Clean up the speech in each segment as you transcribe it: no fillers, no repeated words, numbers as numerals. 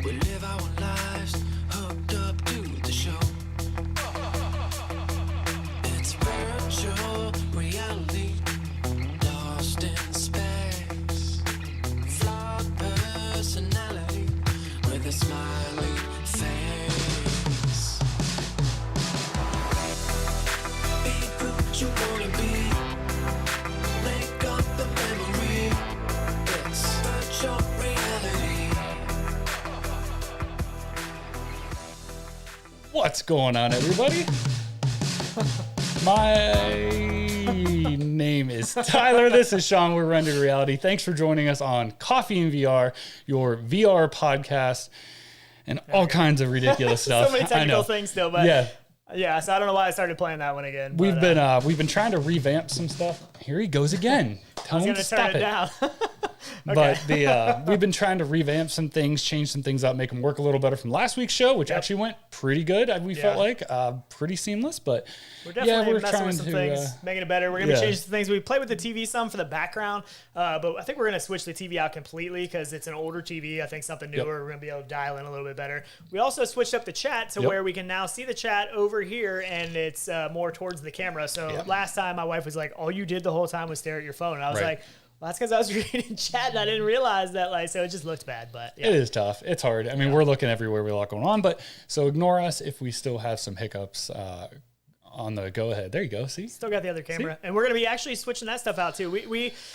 We live our lives hooked up to the show. It's virtual reality, lost in space. Flawed personality with a smiley face. Be who you wanna be. Make up the memory. It's virtual reality. What's going on, everybody? My name is Tyler. This is Sean. We're Rendered Reality. Thanks for joining us on Coffee and VR, your VR podcast, and all kinds of ridiculous stuff. So many technical things still, but yeah. So I don't know why I started playing that one again. We've been trying to revamp some stuff. Here he goes again. Tell him to stop turn it down. But we've been trying to revamp some things, change some things up, make them work a little better from last week's show, which actually went pretty good. We felt like pretty seamless, but we're definitely we're messing trying with some to things, making it better. We're going to change some things. We played with the TV some for the background, but I think we're going to switch the TV out completely because it's an older TV. I think something newer. We're going to be able to dial in a little bit better. We also switched up the chat to where we can now see the chat over here, and it's more towards the camera. So last time my wife was like, all you did the whole time was stare at your phone. And I was like, well, that's because I was reading chat and I didn't realize that, so it just looked bad. But it is tough. It's hard. I mean, we're looking everywhere. We have a lot going on, but so ignore us if we still have some hiccups on the go ahead. There you go. See, still got the other camera, and we're going to be actually switching that stuff out too. Can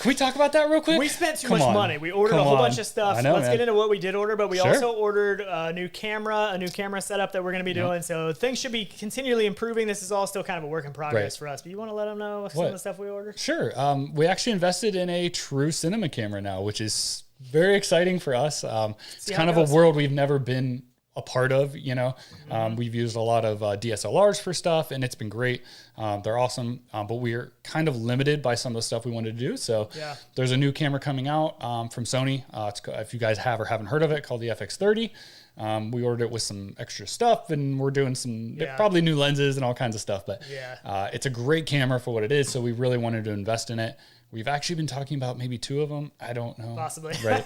we talk about that real quick? We spent too much money. We ordered a whole bunch of stuff. I know, Let's get into what we did order, but we also ordered a new camera setup that we're going to be doing. So things should be continually improving. This is all still kind of a work in progress for us. But you want to let them know some of the stuff we ordered? Sure. We actually invested in a true cinema camera now, which is very exciting for us. It's kind of a world we've never been a part of, we've used a lot of DSLRs for stuff and it's been great. They're awesome, but we're kind of limited by some of the stuff we wanted to do. So there's a new camera coming out from Sony. If you guys have or haven't heard of it, called the FX30. We ordered it with some extra stuff and we're doing some probably new lenses and all kinds of stuff, but it's a great camera for what it is. So we really wanted to invest in it. We've actually been talking about maybe two of them. I don't know. Possibly. Right.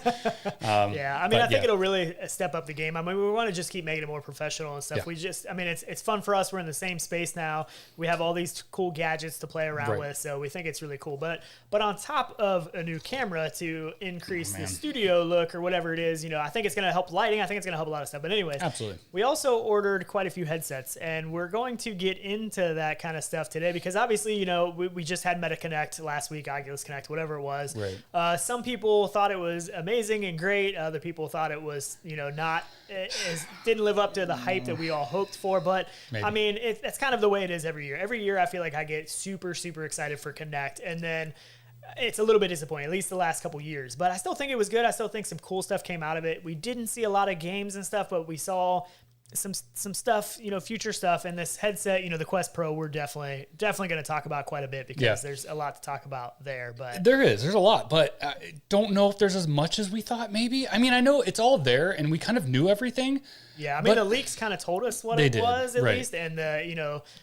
I think it'll really step up the game. I mean, we want to just keep making it more professional and stuff. It's fun for us. We're in the same space now. We have all these cool gadgets to play around with. So we think it's really cool. But on top of a new camera to increase the studio look or whatever it is, I think it's going to help lighting. I think it's going to help a lot of stuff. But anyways, absolutely. We also ordered quite a few headsets and we're going to get into that kind of stuff today because obviously, we just had MetaConnect last week, Oculus Connect, whatever it was. Right. Some people thought it was amazing and great. Other people thought it was, didn't live up to the hype that we all hoped for. But maybe. I mean, that's kind of the way it is every year. Every year, I feel like I get super, super excited for Connect, and then it's a little bit disappointing, at least the last couple years. But I still think it was good. I still think some cool stuff came out of it. We didn't see a lot of games and stuff, but we saw some stuff, future stuff, and this headset, the Quest Pro, we're definitely going to talk about quite a bit because there's a lot to talk about there. But there's a lot, but I don't know if there's as much as we thought. Maybe. I mean, I know it's all there, and we kind of knew everything. Yeah, I mean, the leaks kind of told us what it was at least, and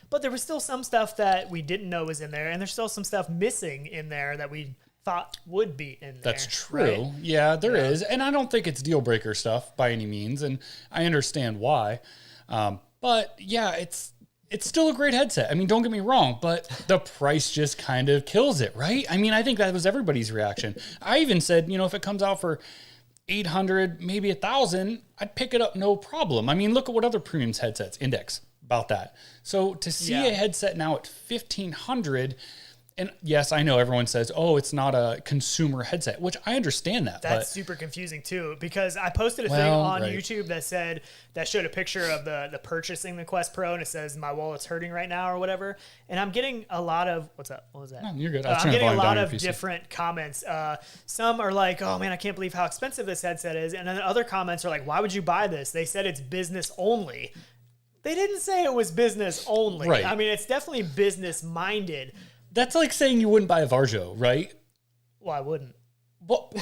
but there was still some stuff that we didn't know was in there, and there's still some stuff missing in there that we thought would be in there. That's true. Right? Yeah, there is. And I don't think it's deal breaker stuff by any means. And I understand why. But yeah, it's still a great headset. I mean, don't get me wrong, but the price just kind of kills it, right? I mean, I think that was everybody's reaction. I even said, if it comes out for $800, maybe $1,000, I'd pick it up no problem. I mean, look at what other premium headsets index about that. So to see a headset now at $1,500, and yes, I know everyone says, oh, it's not a consumer headset, which I understand that. That's super confusing too, because I posted a thing on YouTube that showed a picture of the purchasing the Quest Pro, and it says my wallet's hurting right now or whatever. And I'm getting a lot of, what's up? What was that? No, you're good. I'm getting a lot of different comments. Some are like, oh man, I can't believe how expensive this headset is. And then other comments are like, why would you buy this? They said it's business only. They didn't say it was business only. Right. I mean, it's definitely business minded. That's like saying you wouldn't buy a Varjo, right? Well, I wouldn't. Well,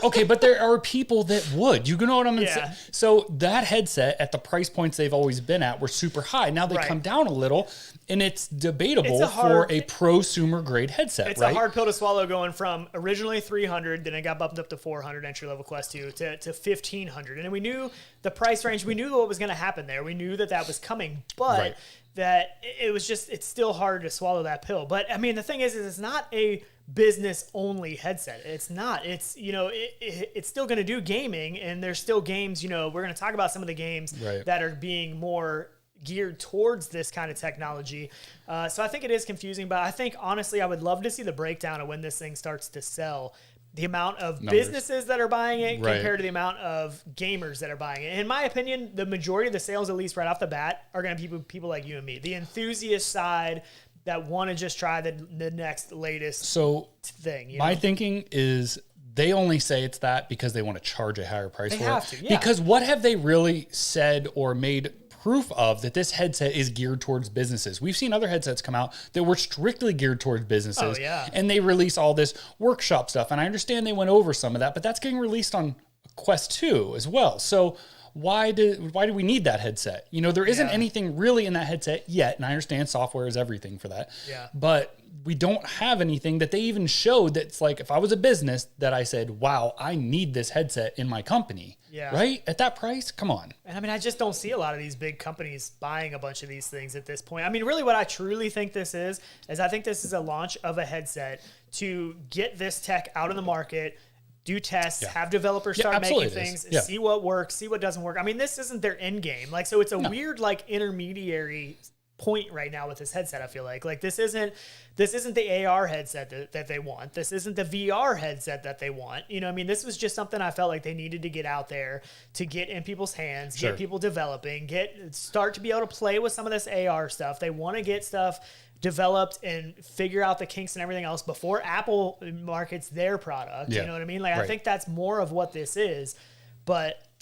okay, but there are people that would. You know what I'm saying? So that headset at the price points they've always been at were super high. Now they come down a little, and it's debatable for a prosumer grade headset. It's a hard pill to swallow going from originally 300, then it got bumped up to 400 entry level Quest 2 to 1500, and we knew the price range. We knew what was going to happen there. We knew that was coming, but that it was just it's still hard to swallow that pill. But I mean, the thing is it's not a business only headset. It's not. It's it's still going to do gaming, and there's still games. We're going to talk about some of the games that are being more geared towards this kind of technology. So I think it is confusing, but I think honestly I would love to see the breakdown of when this thing starts to sell. The amount of businesses that are buying it compared to the amount of gamers that are buying it. In my opinion, the majority of the sales, at least right off the bat, are going to be people like you and me. The enthusiast side that want to just try the next latest thing. My thinking is they only say it's that because they want to charge a higher price for it. Yeah. Because what have they really said or made proof of that this headset is geared towards businesses? We've seen other headsets come out that were strictly geared towards businesses. And they release all this workshop stuff. And I understand they went over some of that, but that's getting released on Quest 2 as well. So why do we need that headset? There isn't anything really in that headset yet. And I understand software is everything for that. But we don't have anything that they even showed that's like, if I was a business that I said, wow, I need this headset in my company. Right? At that price? Come on. And I mean, I just don't see a lot of these big companies buying a bunch of these things at this point. I mean, really what I truly think this is I think this is a launch of a headset to get this tech out in the market, do tests, have developers start making things, see what works, see what doesn't work. I mean, this isn't their end game. So it's a weird, intermediary point right now with this headset. I feel like this isn't the AR headset that they want. This isn't the VR headset that they want. This was just something I felt like they needed to get out there to get in people's hands, get people developing, start to be able to play with some of this AR stuff. They want to get stuff developed and figure out the kinks and everything else before Apple markets their product. You know what I mean? I think that's more of what this is,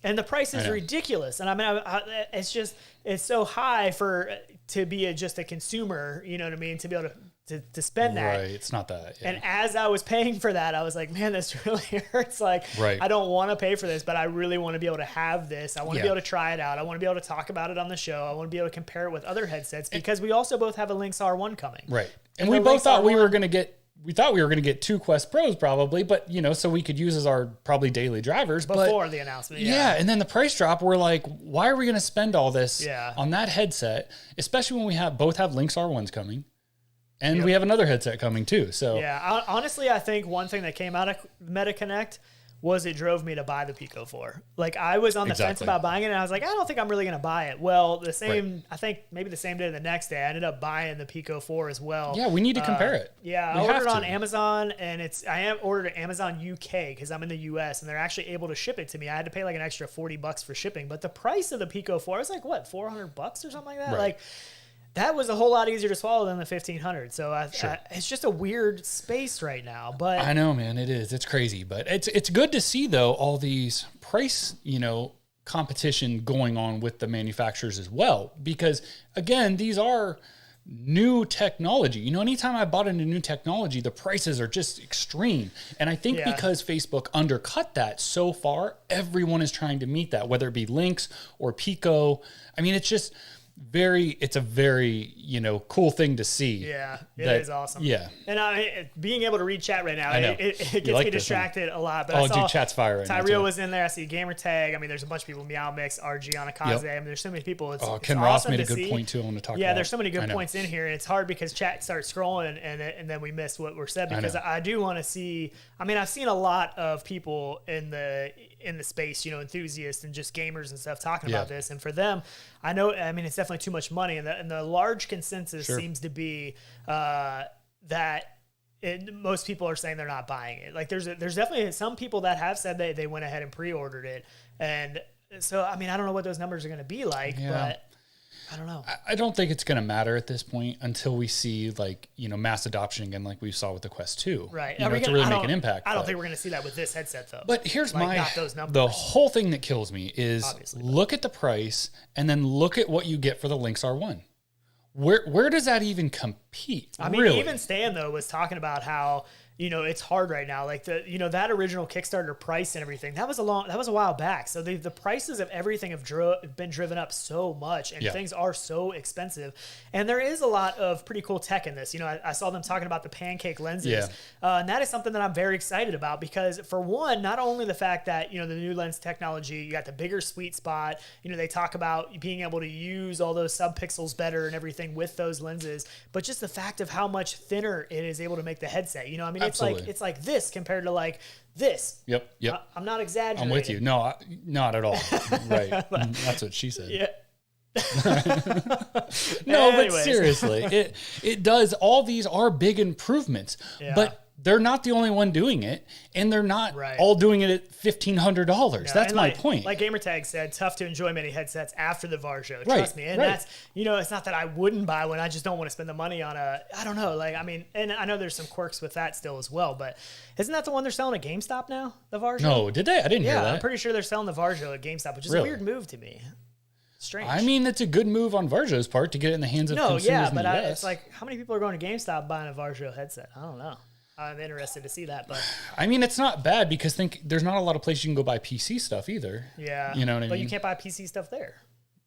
and the price is ridiculous. And I mean, it's so high to be just a consumer, you know what I mean? To be able to spend that. Right. It's not that. Yeah. And as I was paying for that, I was like, man, this really hurts. I don't want to pay for this, but I really want to be able to have this. I want to be able to try it out. I want to be able to talk about it on the show. I want to be able to compare it with other headsets because we also both have a Lynx R1 coming. Right. And we both thought we were going to get 2 Quest Pros probably, but so we could use as our probably daily drivers before the announcement. Yeah. And then the price drop, we're like, why are we going to spend all this on that headset, especially when we both have Lynx R1s coming and we have another headset coming too. So honestly, I think one thing that came out of MetaConnect was it drove me to buy the Pico 4. I was on the fence about buying it, and I was like, I don't think I'm really going to buy it. Well, I think maybe the same day or the next day, I ended up buying the Pico 4 as well. Yeah, we need to compare it. Yeah, I ordered on Amazon, and I ordered at Amazon UK because I'm in the US, and they're actually able to ship it to me. I had to pay an extra $40 for shipping, but the price of the Pico 4 was $400 or something like that? Right. That was a whole lot easier to swallow than the 1500. So it's just a weird space right now. But I know, man, it is. It's crazy, but it's good to see though all these price, competition going on with the manufacturers as well. Because again, these are new technology. Anytime I bought into new technology, the prices are just extreme. And I think because Facebook undercut that so far, everyone is trying to meet that, whether it be Lynx or Pico. I mean, it's a very cool thing to see. Yeah, it is awesome. Yeah, and being able to read chat right now, it gets me distracted a lot. But dude, chat's fire right now. Tyrell was in there. I see Gamer Tag. I mean, there's a bunch of people. Meow Mix, RG Anakaze. I mean, there's so many people. It's Ken awesome Ross made a good point too. I want to talk about. Yeah, there's so many good points in here, and it's hard because chat starts scrolling, and then we miss what we're said because I do want to see. I mean, I've seen a lot of people in the space, enthusiasts and just gamers and stuff talking about this, and for them, I know. I mean, it's definitely too much money, and the large consensus seems to be that most people are saying they're not buying it. There's definitely some people that have said they went ahead and pre-ordered it, and so I mean I don't know what those numbers are going to be like, but I don't know. I don't think it's going to matter at this point until we see mass adoption again, like we saw with the Quest 2. Right. To really make an impact. I don't think we're going to see that with this headset though. But here's not those numbers. The whole thing that kills me is look at the price and then look at what you get for the Lynx R1. Where does that even compete? I mean, even Stan though was talking about how it's hard right now. Like that original Kickstarter price and everything, that was a while back. So the prices of everything have been driven up so much, and things are so expensive. And there is a lot of pretty cool tech in this. I saw them talking about the pancake lenses, and that is something that I'm very excited about, because for one, not only the fact that, the new lens technology, you got the bigger sweet spot, they talk about being able to use all those subpixels better and everything with those lenses, but just the fact of how much thinner it is able to make the headset. It's like this compared to like this. Yep. I'm not exaggerating. I'm with you. No, not at all. Right. That's what she said. Yeah. No, but seriously, it does. All these are big improvements, but they're not the only one doing it, and they're not all doing it at $1,500. No, that's my point. Like Gamertag said, tough to enjoy many headsets after the VAR show. Trust me. And that's, it's not that I wouldn't buy one. I just don't want to spend the money on I don't know. And I know there's some quirks with that still as well, but isn't that the one they're selling at GameStop now? The VAR show? No, did they? I didn't hear that. I'm pretty sure they're selling the VAR show at GameStop, which is a weird move to me. Strange. I mean, it's a good move on Varjo's part to get it in the hands of consumers in the US. It's like, how many people are going to GameStop buying a Varjo headset? I don't know. I'm interested to see that, but I mean, it's not bad, because there's not a lot of places you can go buy PC stuff either. Yeah, you know what I mean. But you can't buy PC stuff there.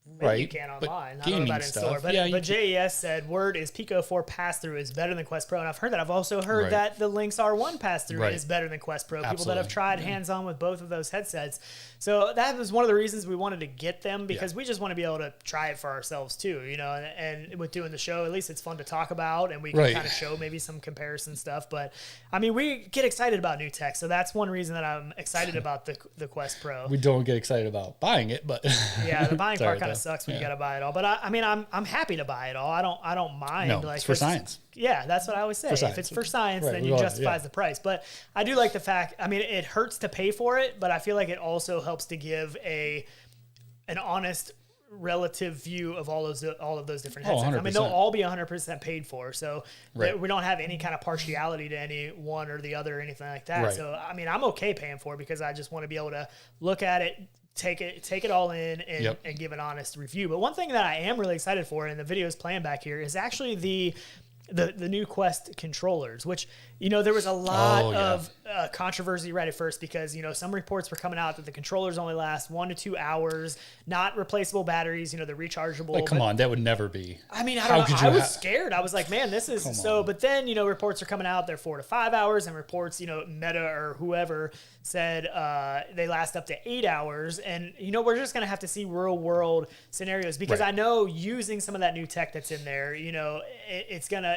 Maybe right, you can online. I don't know about in stuff. store, but JES said word is Pico 4 pass-through is better than Quest Pro, and I've heard that. I've also heard that the Lynx R1 pass-through is better than Quest Pro. People that have tried hands-on with both of those headsets. So that was one of the reasons we wanted to get them, because we just want to be able to try it for ourselves too, and with doing the show, at least it's fun to talk about, and we can kind of show maybe some comparison stuff. But I mean, we get excited about new tech, so that's one reason that I'm excited about the Quest Pro. We don't get excited about buying it, but yeah, the buying part kind of sucks when you got to buy it all. But I mean, I'm happy to buy it all. I don't mind. No, it's for science. Yeah, that's what I always say. If it's for science, then it justifies the price. But I do like the fact, I mean, it hurts to pay for it, but I feel like it also helps to give an honest relative view of all of those different headsets. I mean, they'll all be 100% paid for, so we don't have any kind of partiality to any one or the other or anything like that. So I mean, I'm okay paying for it, because I just want to be able to look at it, take it all in, and give an honest review. But one thing that I am really excited for, and the video is playing back here, is actually the new Quest controllers, which, there was a lot of controversy right at first, because, some reports were coming out that the controllers only last 1 to 2 hours, not replaceable batteries, they're rechargeable. Like, come on, that would never be. I mean, I don't know. I was scared. I was like, man, this is so, but then, reports are coming out, they're 4 to 5 hours, and reports, Meta or whoever said they last up to 8 hours. And, we're just going to have to see real world scenarios, because I know using some of that new tech that's in there, it's going to,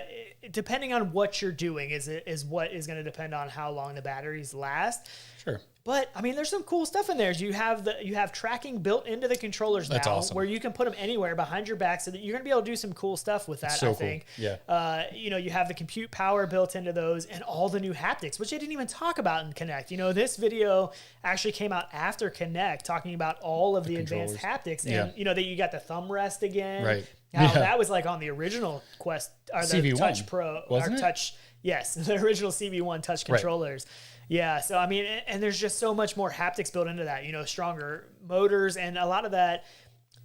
depending on what you're doing, is what is going to depend on how long the batteries last. Sure. But I mean, there's some cool stuff in there. You have tracking built into the controllers now, where you can put them anywhere behind your back, so that you're going to be able to do some cool stuff with that. So I think. Cool. Yeah. You have the compute power built into those, and all the new haptics, which I didn't even talk about in Connect. This video actually came out after Connect, talking about all of the advanced haptics, and that you got the thumb rest again. Right. That was like on the original Quest, or the CV1, Touch Pro, wasn't or it? Touch. Yes, the original CV1 Touch controllers. Yeah, so I mean, and there's just so much more haptics built into that, stronger motors, and a lot of that,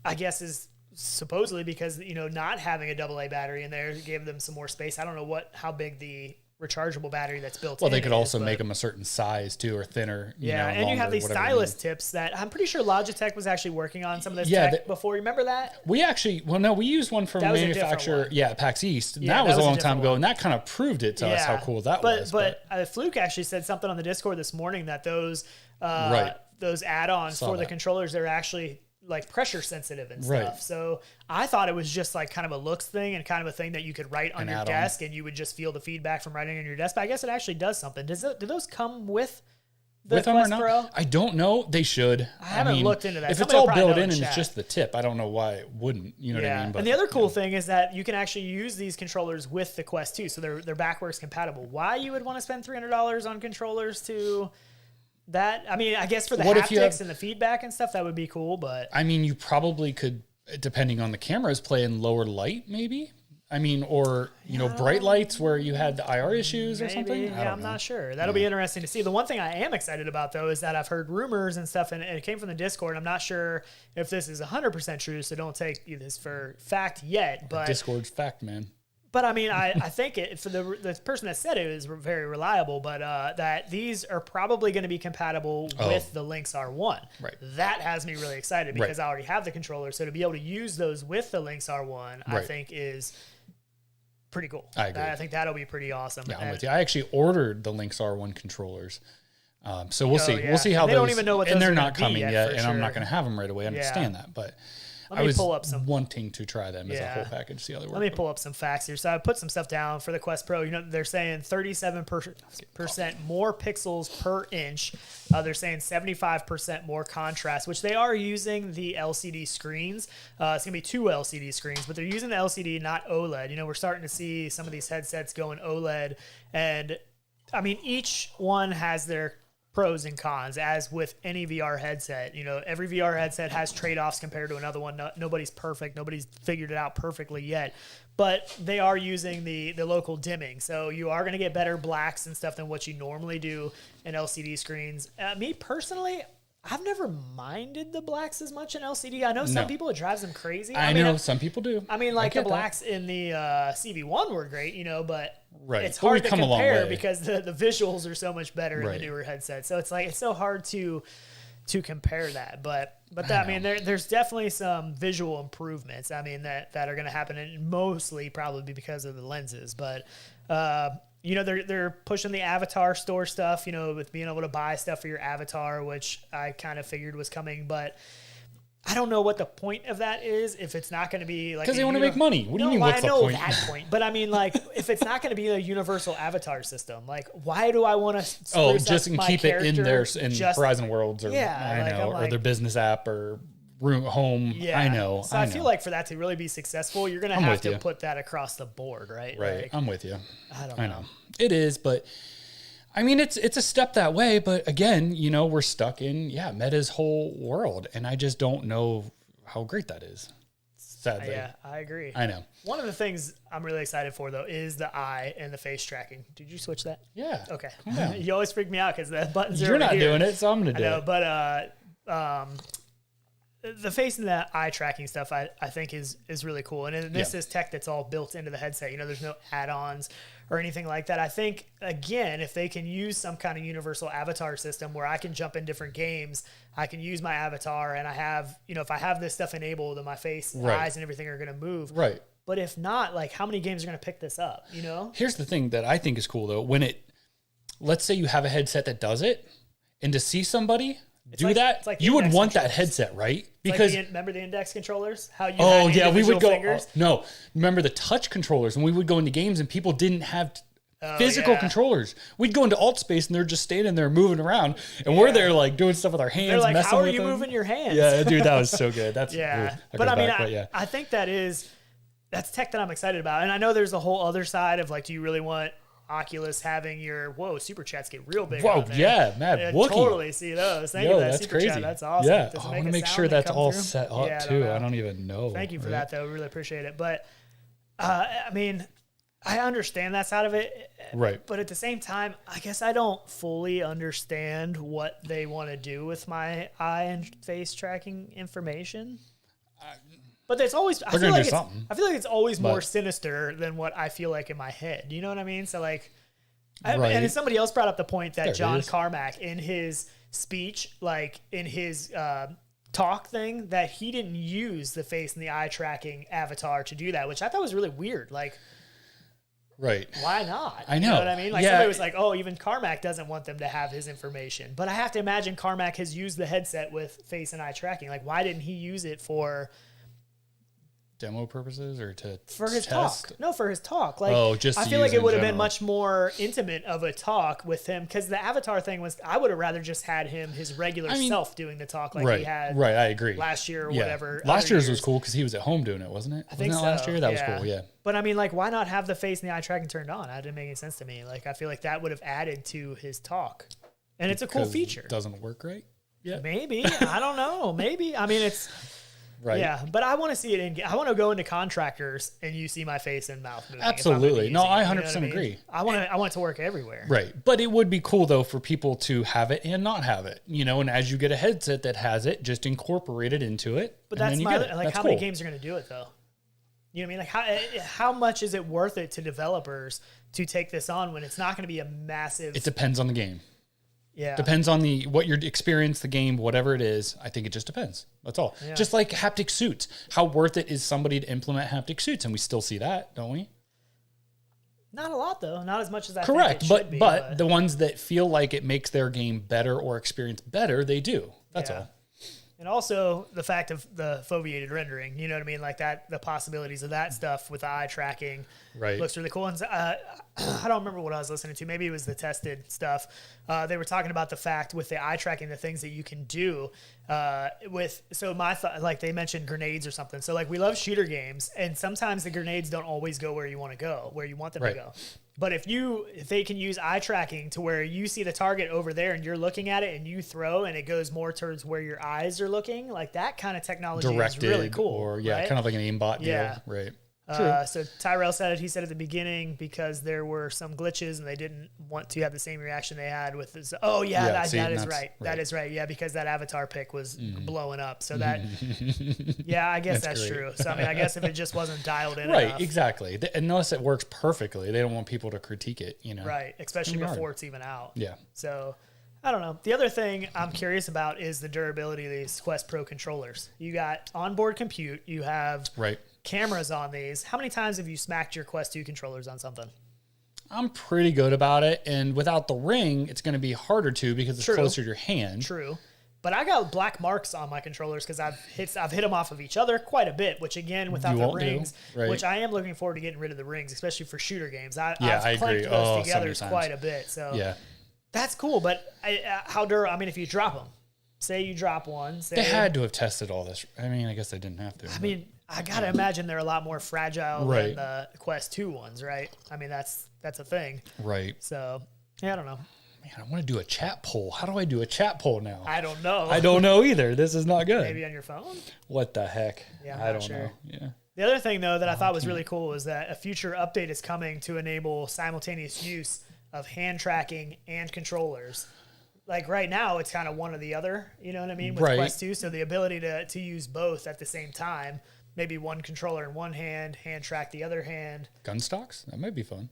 I guess, is supposedly because, not having a AA battery in there gave them some more space. I don't know how big the rechargeable battery that's built in. Well, they could also make them a certain size too, or thinner. And you have these stylus tips that I'm pretty sure Logitech was actually working on some of this tech before. Remember that? We used one from a manufacturer. Yeah, PAX East. And that was a long time ago, and that kind of proved it to us how cool that was. But Fluke actually said something on the Discord this morning that those add-ons for the controllers, they're actually like pressure sensitive and stuff. So I thought it was just like kind of a looks thing, and kind of a thing that you could write on your desk, and you would just feel the feedback from writing on your desk. But I guess it actually does something. Do those come with the Quest Pro? I don't know. They should. I haven't looked into that. If it's all built in and it's just the tip, I don't know why it wouldn't. You know what I mean? But, and the other cool thing is that you can actually use these controllers with the Quest 2, so they're backwards compatible. Why you would want to spend $300 on controllers to that? I mean, I guess for the haptics and the feedback and stuff, that would be cool. But I mean, you probably could, depending on the cameras, play in lower light, maybe. I mean, or, bright lights where you had the IR issues or something. Yeah, I'm not sure. That'll be interesting to see. The one thing I am excited about, though, is that I've heard rumors and stuff, and it came from the Discord. I'm not sure if this is 100% true, so don't take this for fact yet. But Discord's fact, man. But I mean, I think for the person that said it is very reliable, but that these are probably going to be compatible with the Lynx R1. Right. That has me really excited because I already have the controller. So to be able to use those with the Lynx R1, I think is pretty cool. I agree. I think that'll be pretty awesome. Yeah, I'm with you. I actually ordered the Lynx R1 controllers. So we'll see. Yeah. We'll see how they those, don't even know what those and they're are not gonna coming be yet, and sure. I'm not going to have them right away. I understand that, but I was pull up some. wanting to try them as a whole package, see how they work. Let me pull up some facts here. So I put some stuff down for the Quest Pro. You know, they're saying 37% more pixels per inch. They're saying 75% more contrast, which they are using the LCD screens. It's going to be 2 LCD screens, but they're using the LCD, not OLED. You know, we're starting to see some of these headsets going OLED. And, I mean, each one has their pros and cons, as with any VR headset. You know, every VR headset has trade-offs compared to another one. Nobody's perfect. Nobody's figured it out perfectly yet. But they are using the local dimming. So you are going to get better blacks and stuff than what you normally do in LCD screens. Me personally, I've never minded the blacks as much in LCD. I know some people, it drives them crazy. I mean, some people do. I mean, like the blacks in the CV1 were great, you know, but it's But hard to come a long compare way. because the visuals are so much better in the newer headsets. So it's like it's so hard to compare that. But I mean, there's definitely some visual improvements. I mean, that are going to happen, and mostly probably because of the lenses. But you know, they're pushing the avatar store stuff, you know, with being able to buy stuff for your avatar, which I kind of figured was coming, but I don't know what the point of that is if it's not going to be like... Because they want to make money. What do you mean, what's the point? I know that point. But I mean, like, if it's not going to be a universal avatar system, like, why do I want to just and keep it in their Horizon Worlds or or their business app or home. Yeah. I know. So I feel like for that to really be successful, you're going to have to put that across the board, right? Right. Like, I'm with you. I know. It is, but... I mean, it's a step that way, but again, you know, we're stuck in, Meta's whole world, and I just don't know how great that is, sadly. Yeah, I agree. I know. One of the things I'm really excited for, though, is the eye and the face tracking. Did you switch that? Yeah. Okay. You always freak me out because the buttons are You're not here. doing it, so I'm going to do it. But the face and the eye tracking stuff, I think is really cool. And this is tech that's all built into the headset. You know, there's no add-ons or anything like that. I think, again, if they can use some kind of universal avatar system where I can jump in different games, I can use my avatar, and I have, you know, if I have this stuff enabled, then my face, eyes, and everything are going to move. Right. But if not, like, how many games are going to pick this up, you know? Here's the thing that I think is cool, though. Let's say you have a headset that does it, and to see somebody... you would want that headset, right? Because remember the index controllers? How you we would go. Fingers? No, remember the touch controllers when we would go into games and people didn't have physical controllers. We'd go into alt space and they're just standing there moving around, and we're there like doing stuff with our hands. They're like, messing how are with you them. moving your hands? Yeah, dude, that was so good. That's but I mean, I think that's tech that I'm excited about, and I know there's a whole other side of like, do you really want Oculus having your super chats get real big? Mad Wookie. Totally see those. Thank you for that super crazy. Chat. That's awesome. Yeah, I want to make sure that's all set up too. I don't even know. Thank you for that though. Really appreciate it. But I mean, I understand that side of it. Right. But at the same time, I guess I don't fully understand what they want to do with my eye and face tracking information. But it's always I feel like it's always more sinister than what I feel like in my head. You know what I mean? So like, and somebody else brought up the point that John Carmack in his speech, like in his talk thing, that he didn't use the face and the eye tracking avatar to do that, which I thought was really weird. Like, why not? I know. You know what I mean? Like somebody was like, oh, even Carmack doesn't want them to have his information. But I have to imagine Carmack has used the headset with face and eye tracking. Like, why didn't he use it for demo purposes or for his test? talk? No, for his talk. Like, I feel like it would have been much more intimate of a talk with him, because the avatar thing was, I would have rather just had him his regular self doing the talk like he had I agree. last year or whatever. Last year's was cool because he was at home doing it, wasn't it? I think so. Last year? That was cool, yeah. But I mean, like, why not have the face and the eye tracking turned on? That didn't make any sense to me. Like, I feel like that would have added to his talk. And it's a cool feature. It doesn't work right? Yeah. Maybe. I don't know. Maybe. I mean, it's... Right. Yeah, but I want to see it I want to go into contractors and you see my face and mouth moving. Absolutely. No, I 100% agree. I want it to work everywhere. Right. But it would be cool though for people to have it and not have it, you know, and as you get a headset that has it, just incorporate it into it. But that's how many games are going to do it though? You know what I mean? Like how much is it worth it to developers to take this on when it's not going to be a massive... It depends on the game. Yeah. Depends on what your experience, the game, whatever it is. I think it just depends. That's all. Yeah. Just like haptic suits. How worth it is somebody to implement haptic suits? And we still see that, don't we? Not a lot, though. Not as much as I Correct. think it should be. But the ones that feel like it makes their game better or experience better, they do. That's all. And also the fact of the foveated rendering, you know what I mean? Like that, the possibilities of that stuff with the eye tracking looks really cool. And I don't remember what I was listening to. Maybe it was the tested stuff. They were talking about the fact with the eye tracking, the things that you can do so my thought, like they mentioned grenades or something. So like we love shooter games, and sometimes the grenades don't always go where you want to go, where you want them to go. But if they can use eye tracking to where you see the target over there and you're looking at it and you throw and it goes more towards where your eyes are looking, like that kind of technology is really cool. Or right? kind of like an aimbot deal. Right. So Tyrell said it. He said at the beginning because there were some glitches and they didn't want to have the same reaction they had with this. Oh yeah, that is right. That is right. Yeah, because that avatar pic was blowing up. So that, I guess that's true. So I mean, I guess if it just wasn't dialed in enough. Exactly. Unless it works perfectly, they don't want people to critique it. You know, right? Especially before it's even out. Yeah. So I don't know. The other thing I'm curious about is the durability of these Quest Pro controllers. You got onboard compute. You have cameras on these. How many times have you smacked your Quest 2 controllers on something? I'm pretty good about it. And without the ring, it's going to be harder to because it's closer to your hand. True. But I got black marks on my controllers because I've hit them off of each other quite a bit, which again, without the rings, which I am looking forward to getting rid of the rings, especially for shooter games. I've clanked those together quite a bit. So that's cool. But how durable? I mean, if you drop them, say you drop one. They had to have tested all this. I mean, I guess they didn't have to. I mean, I got to imagine they're a lot more fragile than the Quest 2 ones, right? I mean, that's a thing. Right. So, I don't know. Man, I want to do a chat poll. How do I do a chat poll now? I don't know. I don't know either. This is not good. Maybe on your phone? What the heck? Yeah, I don't know. Yeah. The other thing, though, that I thought was really cool was that a future update is coming to enable simultaneous use of hand tracking and controllers. Like right now, it's kind of one or the other, you know what I mean, with Quest 2. So the ability to use both at the same time, maybe one controller in one hand track the other hand. Gun stocks? That might be fun.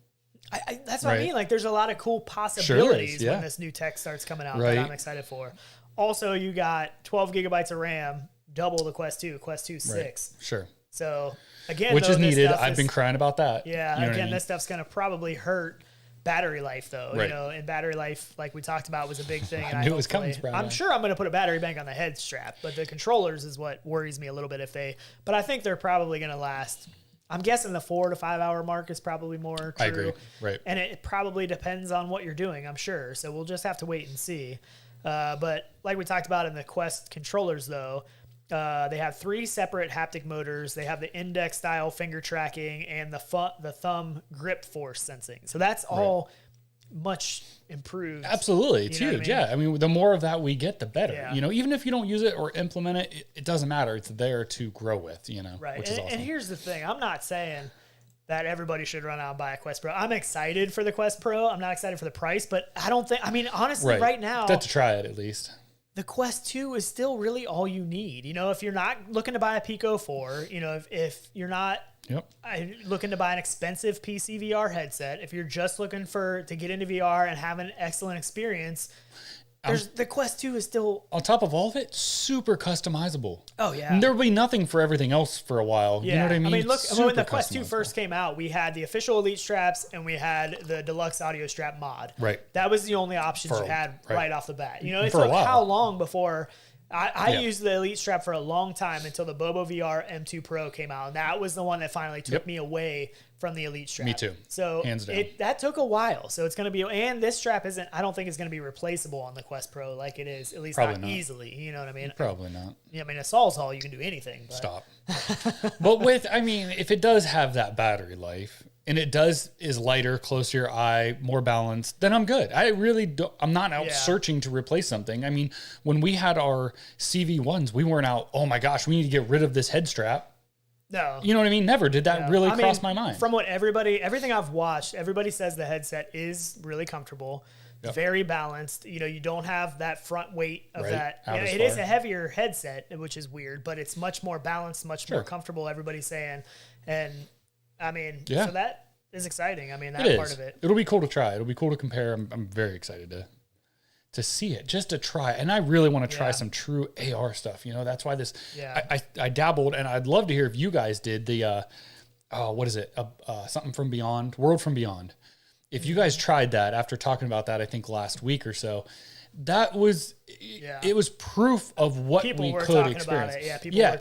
That's what I mean. Like there's a lot of cool possibilities when this new tech starts coming out that I'm excited for. Also, you got 12 gigabytes of RAM, double the Quest 2, Quest 2 6. Sure. So again, which is needed. I've been crying about that. Yeah. Again, this stuff's going to probably hurt battery life though, you know, and battery life, like we talked about, was a big thing. I knew it was coming. I'm sure I'm going to put a battery bank on the head strap, but the controllers is what worries me a little bit but I think they're probably going to last. I'm guessing the 4 to 5 hour mark is probably more true. I agree. Right. And it probably depends on what you're doing, I'm sure. So we'll just have to wait and see. But like we talked about in the Quest controllers though, they have 3 separate haptic motors. They have the index style finger tracking and the thumb grip force sensing. So that's all much improved. Absolutely. It's huge. I mean? Yeah. I mean, the more of that we get, the better. Yeah. You know, even if you don't use it or implement it, it doesn't matter. It's there to grow with, you know, which is awesome. And here's the thing. I'm not saying that everybody should run out and buy a Quest Pro. I'm excited for the Quest Pro. I'm not excited for the price, but I mean, honestly, right now, to try it at least. The Quest 2 is still really all you need. You know, if you're not looking to buy a Pico 4, you know, if you're not looking to buy an expensive PC VR headset, if you're just looking to get into VR and have an excellent experience, the Quest 2 is still... On top of all of it, super customizable. Oh, yeah. And there will be nothing for everything else for a while. Yeah. You know what I mean? I mean, look, when the Quest 2 first came out, we had the official Elite straps and we had the deluxe audio strap mod. Right. That was the only options you had right off the bat. You know, it took how long before... I used the Elite strap for a long time until the Bobo VR M2 Pro came out. And that was the one that finally took me away from the Elite strap. Me too. So hands down. That took a while. So it's going to be, and this strap I don't think it's going to be replaceable on the Quest Pro like it is, at least not easily. You know what I mean? Probably not. Yeah, I mean, a Saul's Hall, you can do anything. But. Stop. But if it does have that battery life, and it is lighter, close to your eye, more balanced, then I'm good. I'm not out searching to replace something. I mean, when we had our CV1s, we weren't out, oh my gosh, we need to get rid of this head strap. No. You know what I mean? Never did that really cross my mind. From what everything I've watched, everybody says the headset is really comfortable. very balanced. You know, you don't have that front weight of that. Out as It is far. a heavier headset, which is weird, but it's much more balanced, much more comfortable, everybody's saying. And I mean, so that is exciting. I mean, that part of it. It'll be cool to try. It'll be cool to compare. I'm very excited to see it, just to try. And I really want to try some true AR stuff. You know, that's why this, I dabbled, and I'd love to hear if you guys did the, what is it? Something from Beyond, World from Beyond. If you guys tried that after talking about that, I think last week or so, that was, it was proof of what we could experience.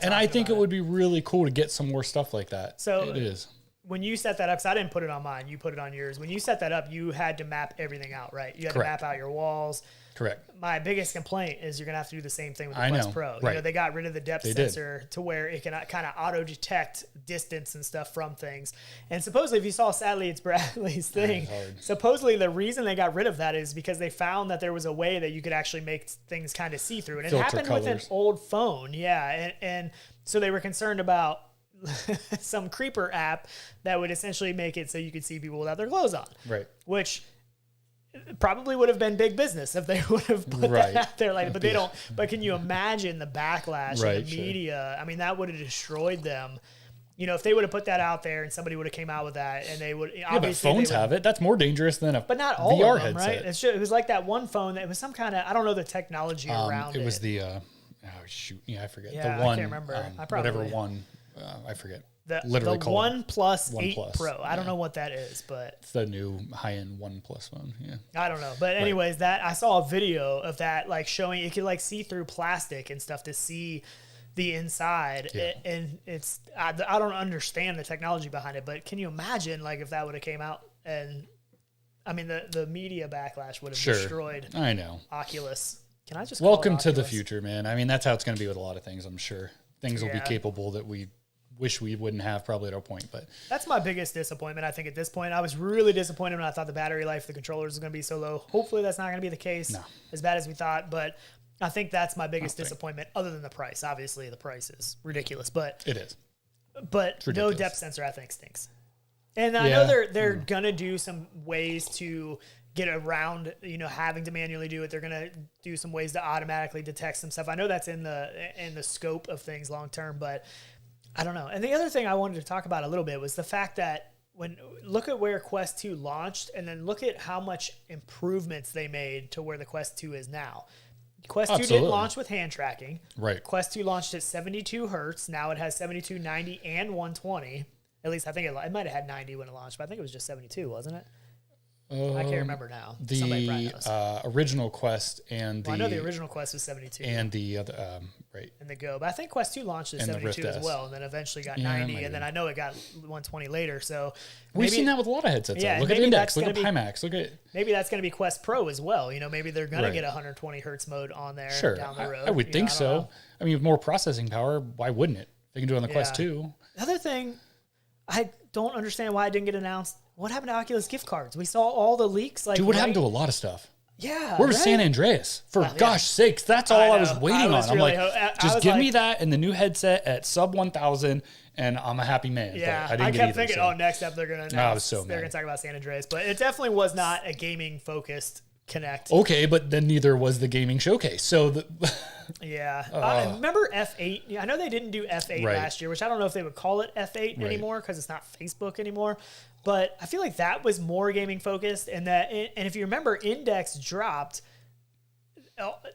And I think it would be really cool to get some more stuff like that. So it is. When you set that up, because I didn't put it on mine, you put it on yours. When you set that up, you had to map everything out, right? You had to map out your walls. Correct. My biggest complaint is you're going to have to do the same thing with the Quest Pro. You know, they got rid of the depth sensor to where it can kind of auto-detect distance and stuff from things. And supposedly, if you saw, sadly, it's Bradley's thing, supposedly the reason they got rid of that is because they found that there was a way that you could actually make things kind of see-through. And it happened with an old phone, and so they were concerned about some creeper app that would essentially make it so you could see people without their clothes on. Right. Which probably would have been big business if they would have put that out there. Like, but they don't. But can you imagine the backlash of the media? I mean, that would have destroyed them. You know, if they would have put that out there and somebody would have came out with that, and they would obviously but phones have it. That's more dangerous than a but not all VR of them, headset. right? It was like that one phone that was some kind of, I don't know the technology around it. It was the I forget Yeah, the one. I can't remember. I probably whatever one. I forget. The OnePlus 8 Pro. I don't know what that is, but it's the new high-end OnePlus one. Yeah. I don't know. But anyways, that I saw a video of that, like showing it could like see through plastic and stuff to see the inside. And it's, I don't understand the technology behind it, but can you imagine like if that would have came out and I mean, the media backlash would have destroyed Oculus. Can I just welcome to the future, man. I mean, that's how it's going to be with a lot of things, I'm sure. Things will be capable that we wish we wouldn't have probably at our point, but that's my biggest disappointment. I think at this point, I was really disappointed when I thought the battery life of the controllers was going to be so low. Hopefully that's not going to be the case as bad as we thought, but I think that's my biggest disappointment other than the price. Obviously the price is ridiculous, but it is, but no depth sensor I think stinks. And I know they're going to do some ways to get around, you know, having to manually do it. They're going to do some ways to automatically detect some stuff. I know that's in the scope of things long-term, but I don't know. And the other thing I wanted to talk about a little bit was the fact that look at where Quest 2 launched and then look at how much improvements they made to where the Quest 2 is now. Quest 2 didn't launch with hand tracking. Right. Quest 2 launched at 72 hertz. Now it has 72, 90, and 120. At least I think it might have had 90 when it launched, but I think it was just 72, wasn't it? I can't remember now. The original Quest and I know the original Quest was 72. And the other, And the Go. But I think Quest 2 launched at 72 as well, and then eventually got 90, and then I know it got 120 later. So we've seen that with a lot of headsets. Look at Index, look at Pimax, look at... Maybe that's going to be Quest Pro as well. You know, maybe they're going to get 120 hertz mode on there down the road. I would think so. I mean, with more processing power, why wouldn't it? They can do it on the Quest 2. The other thing, I don't understand why it didn't get announced. What happened to Oculus gift cards? We saw all the leaks. Like, dude, what happened to a lot of stuff? Yeah. Where was San Andreas? For gosh sakes, that's all I was waiting on. I'm like, just give me that and the new headset at sub 1,000 and I'm a happy man. Yeah. But I kept thinking, next up they're going to announce. I was so mad. They're going to talk about San Andreas. But it definitely was not a gaming focused Connect. Okay, but then neither was the gaming showcase. So I remember F8. Yeah, I know they didn't do F8 last year, which I don't know if they would call it F8 anymore because it's not Facebook anymore. But I feel like that was more gaming focused, and if you remember, Index dropped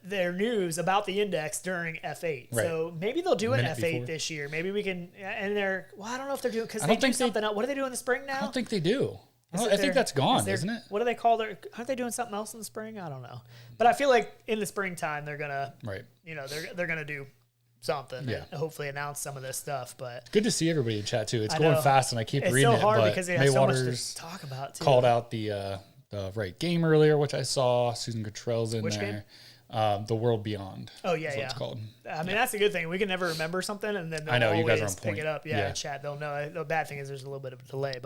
their news about the Index during F8. Right. So maybe they'll do an F8 before this year. Maybe we can. And I don't know if they're doing because they do something else. What do they do in the spring now? I don't think they do. I think that's gone, isn't it? What do they call aren't they doing something else in the spring? I don't know. But I feel like in the springtime they're gonna they're gonna do something and hopefully announce some of this stuff. But good to see everybody in chat too. It's going fast and I keep reading it. It's so hard because they have so much to talk about too. Called out the right game earlier, which I saw. Susan Cottrell's in which there. Game? The World Beyond. Oh yeah, What it's called. I mean that's a good thing. We can never remember something, and then they'll you guys are on pick point. it up. In chat they'll know. The bad thing is there's a little bit of a delay,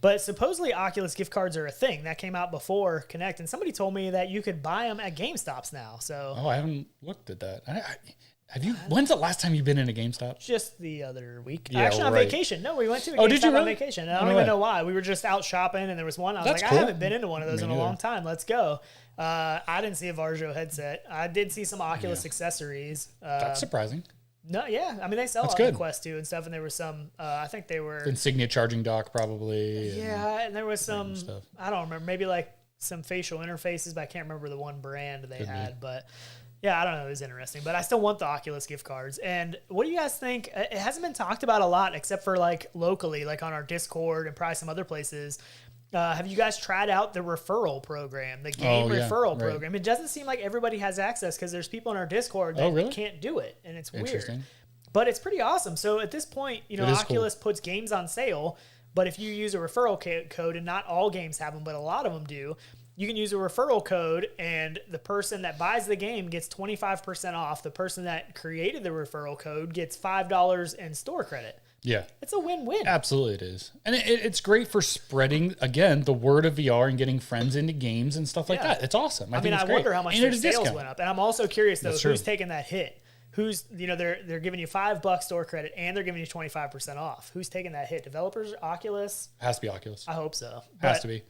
but supposedly Oculus gift cards are a thing that came out before Connect, and somebody told me that you could buy them at GameStops now. So I haven't looked at that. When's the last time you've been in a GameStop? Just the other week. Yeah, Actually, on right. vacation. No, we went to a Oh, did you GameStop on really? vacation. And I don't even know why. We were just out shopping, and there was one. I was That's like, cool. I haven't been into one of those in a neither. long time. Let's go. I didn't see a Varjo headset. I did see some Oculus accessories. That's surprising. No, yeah. I mean, they sell That's on the good. Quest 2 and stuff, and there were some, I think they were... Insignia charging dock, probably. Yeah, and there was some, stuff. I don't remember, maybe like some facial interfaces, but I can't remember the one brand they had. But yeah, I don't know. It was interesting. But I still want the Oculus gift cards. And what do you guys think? It hasn't been talked about a lot, except for like locally, like on our Discord and probably some other places. Have you guys tried out the referral program, the game referral program? It doesn't seem like everybody has access because there's people in our Discord that can't do it, and it's weird. But it's pretty awesome. So at this point, Oculus puts games on sale, but if you use a referral code, and not all games have them, but a lot of them do, you can use a referral code, and the person that buys the game gets 25% off. The person that created the referral code gets $5 in store credit. Yeah. It's a win-win. Absolutely it is. And it's great for spreading, again, the word of VR and getting friends into games and stuff like that. It's awesome. I wonder how much their sales went up. And I'm also curious, though, who's taking that hit? Who's, they're giving you $5 store credit and they're giving you 25% off. Who's taking that hit? Developers? Oculus? Has to be Oculus. I hope so. Has to be.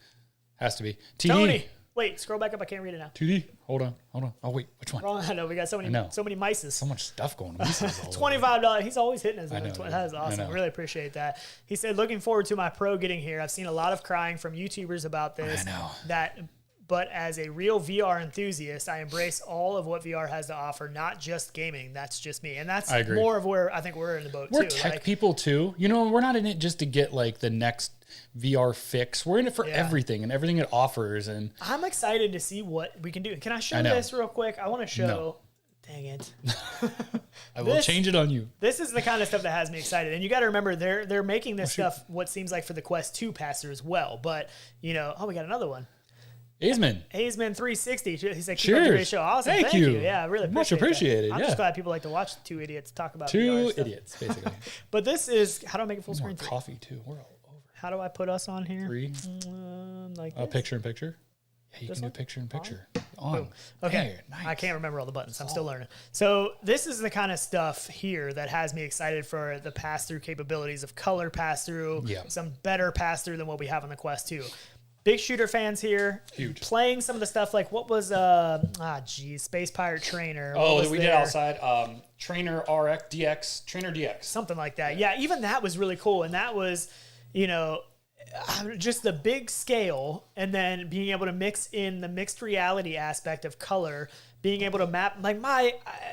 TD. Tony! Wait, scroll back up. I can't read it now. 2D. Hold on. Oh, wait. Which one? I know. We got so many mices. So much stuff going on. $25. He's always hitting us. That is awesome. I really appreciate that. He said, looking forward to my Pro getting here. I've seen a lot of crying from YouTubers about this. I know. But as a real VR enthusiast, I embrace all of what VR has to offer, not just gaming. That's just me. And that's more of where I think we're in the boat, too. We're tech people, too. We're not in it just to get, like, the next VR fix. We're in it for everything and everything it offers. And I'm excited to see what we can do. Can I show this real quick? I want to show... No. Dang it. I will change it on you. This is the kind of stuff that has me excited. And you got to remember, they're making this stuff what seems like for the Quest 2 pass-through as well. But, we got another one. Azeman 360. He's like, cheers. Great show. Awesome. Thank you. Yeah, I really appreciate Much appreciated. That. I'm just glad people like to watch two idiots talk about two VR idiots, stuff. basically. But this is, how do I make it full screen? Coffee, too. We're all over. How do I put us on here? 3. Like this? Picture in picture. Yeah, you can do picture in picture. On. Okay. There, nice. I can't remember all the buttons. I'm still learning. So this is the kind of stuff here that has me excited for the pass-through capabilities of color pass-through, some better pass-through than what we have on the Quest 2. Big shooter fans here. Huge. Playing some of the stuff like what was Space Pirate Trainer. We did outside Trainer RX DX, Trainer DX. Something like that. Yeah, even that was really cool. And that was, just the big scale, and then being able to mix in the mixed reality aspect of color, being able to map like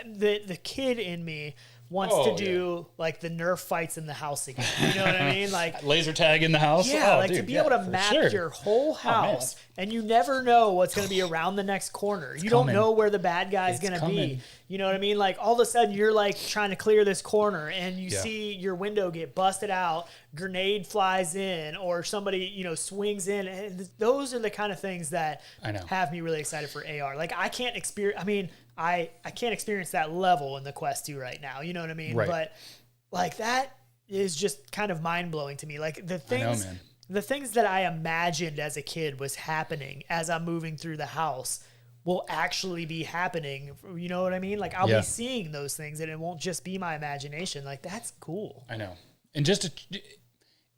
the kid in me wants to do like the Nerf fights in the house again. You know what I mean? Like laser tag in the house. Yeah, to be able to map your whole house, and you never know what's going to be around the next corner. You don't know where the bad guy's going to be. You know what I mean? Like all of a sudden you're like trying to clear this corner, and you see your window get busted out, grenade flies in, or somebody swings in, and those are the kind of things that have me really excited for AR. Like I can't experience. I mean, I can't experience that level in the Quest 2 right now. You know what I mean? Right. But like that is just kind of mind blowing to me. Like the things that I imagined as a kid was happening as I'm moving through the house will actually be happening. You know what I mean? Like I'll be seeing those things, and it won't just be my imagination. Like that's cool. I know. And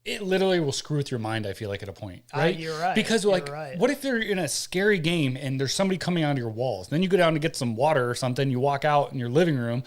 it literally will screw with your mind, I feel like, at a point, right? You're right. Because, what if you're in a scary game and there's somebody coming onto your walls? Then you go down to get some water or something. You walk out in your living room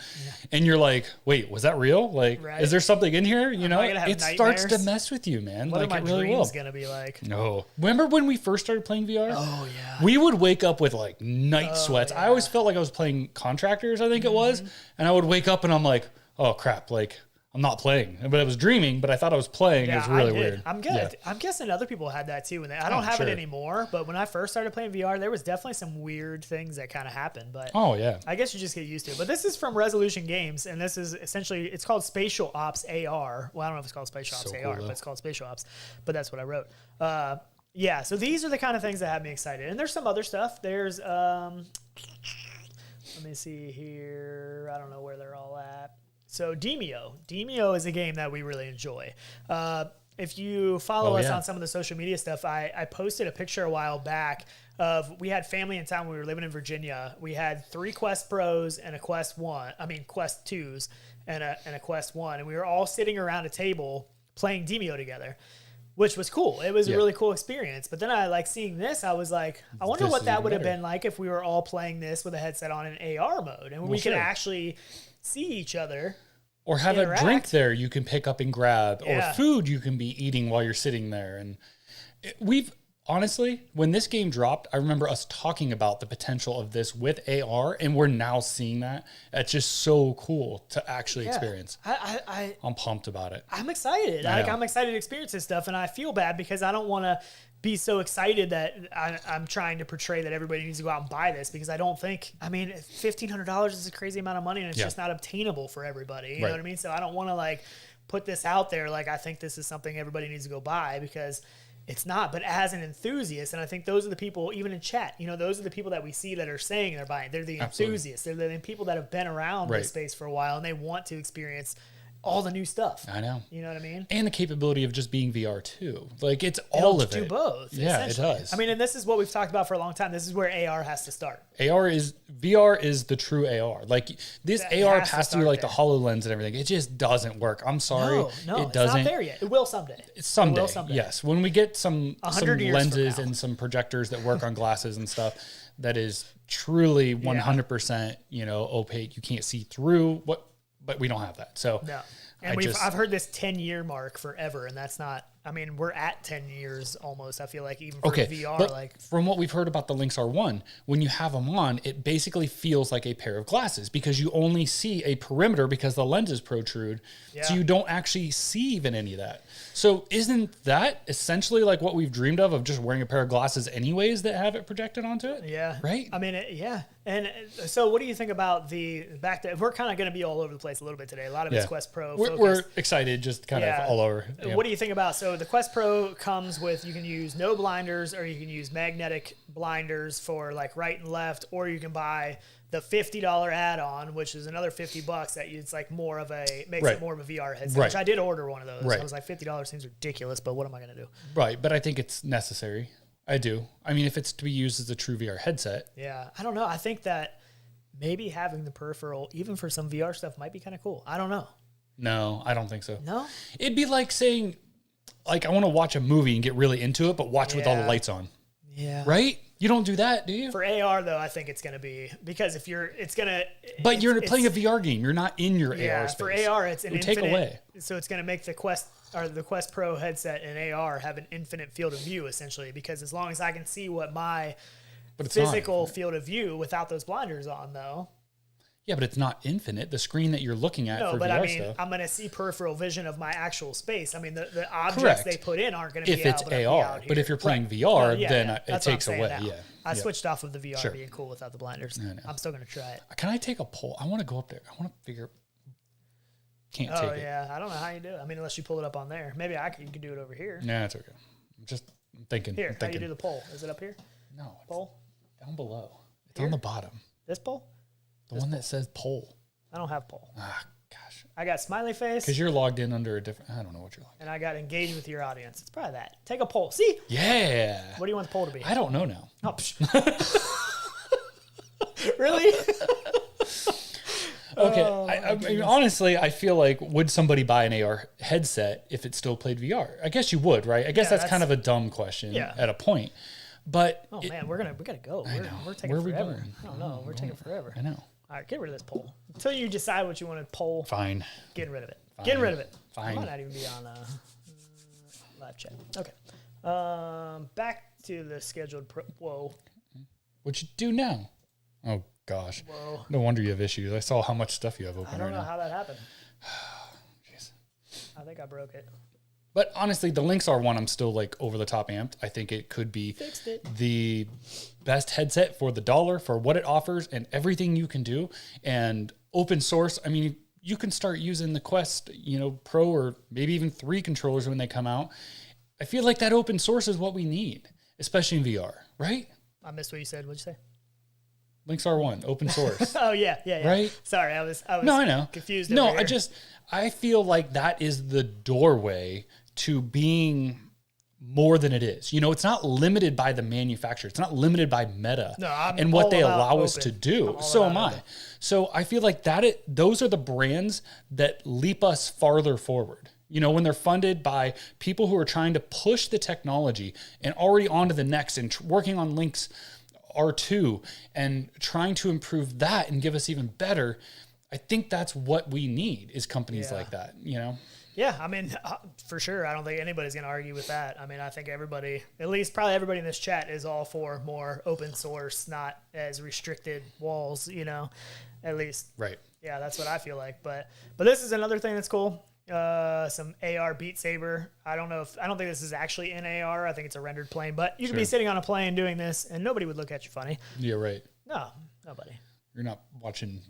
and you're like, wait, was that real? Like, is there something in here? It starts to mess with you, man. What like, are my dreams going to be like? No. Remember when we first started playing VR? Oh, yeah. We would wake up with, like, night sweats. Yeah. I always felt like I was playing Contractors, I think it was. And I would wake up and I'm like, oh, crap, like, I'm not playing, but I was dreaming, but I thought I was playing. Yeah, it was really weird. I'm guessing other people had that too. And I don't have it anymore, but when I first started playing VR, there was definitely some weird things that kind of happened. But I guess you just get used to it. But this is from Resolution Games, and this is essentially, it's called Spatial Ops AR. Well, I don't know if it's called Spatial Ops AR, but it's called Spatial Ops. But that's what I wrote. So these are the kind of things that have me excited. And there's some other stuff. There's, let me see here. I don't know where they're all at. So Demeo is a game that we really enjoy. if you follow us on some of the social media stuff, I posted a picture a while back of, we had family in town when we were living in Virginia. We had 3 Quest Pros and a Quest 2s and a Quest 1. And we were all sitting around a table playing Demeo together, which was cool. It was a really cool experience. But then I like seeing this, I was like, I wonder what that would have been like if we were all playing this with a headset on in AR mode. And we could actually see each other. Or have a drink there you can pick up and grab, or food you can be eating while you're sitting there. And honestly, when this game dropped, I remember us talking about the potential of this with AR, and we're now seeing that. It's just so cool to actually experience. I'm pumped about it. I'm excited. I'm excited to experience this stuff, and I feel bad because I don't want to be so excited that I'm trying to portray that everybody needs to go out and buy this, because I don't think, I mean, $1,500 is a crazy amount of money, and it's just not obtainable for everybody. You know what I mean? So I don't want to like put this out there like I think this is something everybody needs to go buy, because it's not. But as an enthusiast, and I think those are the people, even in chat, you know, those are the people that we see that are saying they're buying. They're the enthusiasts. They're the people that have been around this space for a while, and they want to experience all the new stuff. I know. You know what I mean? And the capability of just being VR too. Like it's all of it. Do both. Yeah, it does. I mean, and this is what we've talked about for a long time. This is where AR has to start. VR is the true AR. Like this AR passed through like the HoloLens and everything. It just doesn't work. I'm sorry. No, it doesn't. It's not there yet. It will someday. Someday. Yes. When we get some lenses and some projectors that work on glasses and stuff, that is truly 100%, you know, opaque. You can't see through but we don't have that. So no. And I've heard this 10-year mark forever, and that's not, I mean, we're at 10 years almost, I feel like, even for VR. But like from what we've heard about the Lynx R1, when you have them on, it basically feels like a pair of glasses, because you only see a perimeter because the lenses protrude. Yeah. So you don't actually see even any of that. So isn't that essentially like what we've dreamed of just wearing a pair of glasses anyways that have it projected onto it? Yeah. Right? I mean, yeah. And so what do you think about we're kind of going to be all over the place a little bit today. A lot of it's Quest Pro focused. We're excited, just kind of all over. Yeah. What do you think about, so the Quest Pro comes with, you can use no blinders, or you can use magnetic blinders for like right and left, or you can buy the $50 add-on, which is another $50 that it's like more of makes it more of a VR headset, which I did order one of those. I was like, $50 seems ridiculous, but what am I going to do? Right. But I think it's necessary. I do. I mean, if it's to be used as a true VR headset. Yeah. I don't know. I think that maybe having the peripheral, even for some VR stuff, might be kind of cool. I don't know. No, I don't think so. No? It'd be like saying, like, I want to watch a movie and get really into it, but watch with all the lights on. Yeah. Right? You don't do that, do you? For AR, though, I think it's going to be, because if you're, But you're playing a VR game. You're not in your AR space. For AR, it's an infinite. Take away. So it's going to make the Quest Pro headset and AR have an infinite field of view, essentially, because as long as I can see what my physical field of view without those blinders on, though. Yeah, but it's not infinite. The screen that you're looking at for VR I mean, stuff. I'm going to see peripheral vision of my actual space. I mean, the objects they put in aren't going to be if it's AR. But if you're playing VR, then it takes away. Yeah, I switched off of the VR being cool without the blinders. I'm still going to try it. Can I take a poll? I want to go up there. I want to figure. Can't take it. Oh yeah, I don't know how you do it. I mean, unless you pull it up on there. Maybe you can do it over here. Nah, it's okay. I'm thinking. Here, how do you do the poll? Is it up here? No, poll down below. It's on the bottom. This poll? The one that says poll. I don't have poll. Ah, gosh. I got smiley face. Because you're logged in under a different. I don't know what you're logged in. And I got engage with your audience. It's probably that. Take a poll. See? Yeah. What do you want the poll to be? I don't know now. Oh, really? Okay. I mean, honestly, I feel like, would somebody buy an AR headset if it still played VR? I guess you would, right? I guess that's kind of a dumb question at a point. But man, we gotta go. We're taking forever. Going? I don't know. We're taking forever. I know. All right, get rid of this poll. Until you decide what you want to poll. Fine. Getting rid of it. Fine. Getting rid of it. Fine. I might not even be on live chat. Okay. Back to the scheduled. Whoa. What'd you do now? Oh gosh. Whoa. No wonder you have issues. I saw how much stuff you have open right now. I don't know how that happened. Jeez. I think I broke it. But honestly, the Lynx R1, I'm still like over the top amped. I think it could be the best headset for the dollar, for what it offers and everything you can do. And open source, I mean, you can start using the Quest, Pro, or maybe even 3 controllers when they come out. I feel like that open source is what we need, especially in VR, right? I missed what you said. What'd you say? Lynx R1, open source. Oh yeah. Right? Sorry, I was no, I know. Confused. No, I feel like that is the doorway to being more than it is. You know, it's not limited by the manufacturer. It's not limited by Meta and what they allow us to do. So am I. So I feel like those are the brands that leap us farther forward. You know, when they're funded by people who are trying to push the technology and already on to the next and working on Lynx R2 and trying to improve that and give us even better. I think that's what we need is companies like that, you know? Yeah, I mean, for sure. I don't think anybody's going to argue with that. I mean, I think everybody, at least probably everybody in this chat, is all for more open source, not as restricted walls, you know, at least. Right. Yeah, that's what I feel like. But this is another thing that's cool. Some AR Beat Saber. I don't think this is actually in AR. I think it's a rendered plane, but you could be sitting on a plane doing this and nobody would look at you funny. Yeah, right. No, nobody. You're not watching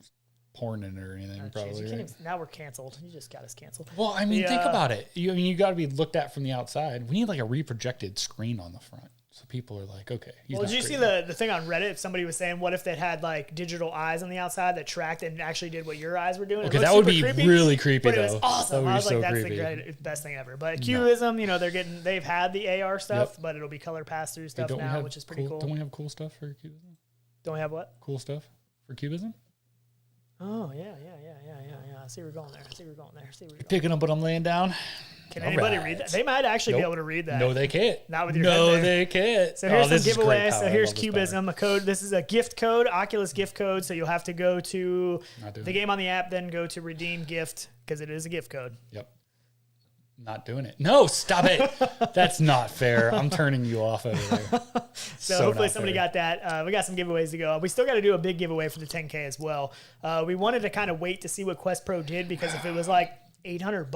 porn in it or anything, probably. Right? Even, now we're canceled. You just got us canceled. Well, I mean, think about it. You got to be looked at from the outside. We need like a reprojected screen on the front, so people are like, okay. Well, did you see the thing on Reddit? If somebody was saying, what if they had like digital eyes on the outside that tracked and actually did what your eyes were doing? Okay, that would be really creepy, but though. It was awesome. I was like, that's creepy. the best thing ever. But Cubism, you know, they've had the AR stuff, but it'll be color pass-through stuff now, which is pretty cool. Don't we have cool stuff for Cubism? Don't we have what? Cool stuff for Cubism? Oh, yeah. I see we're going there. Picking up what I'm laying down. Can anybody read that? They might actually be able to read that. No, they can't. Not with your head there. they can't. So here's some giveaways. So here's Cubism, a code. This is a gift code, Oculus gift code. So you'll have to go to the game on the app, then go to redeem gift because it is a gift code. Yep. Not doing it. No, stop it. That's not fair. I'm turning you off over there. So hopefully somebody got that. We got some giveaways to go. We still got to do a big giveaway for the 10K as well. We wanted to kind of wait to see what Quest Pro did because if it was like $800,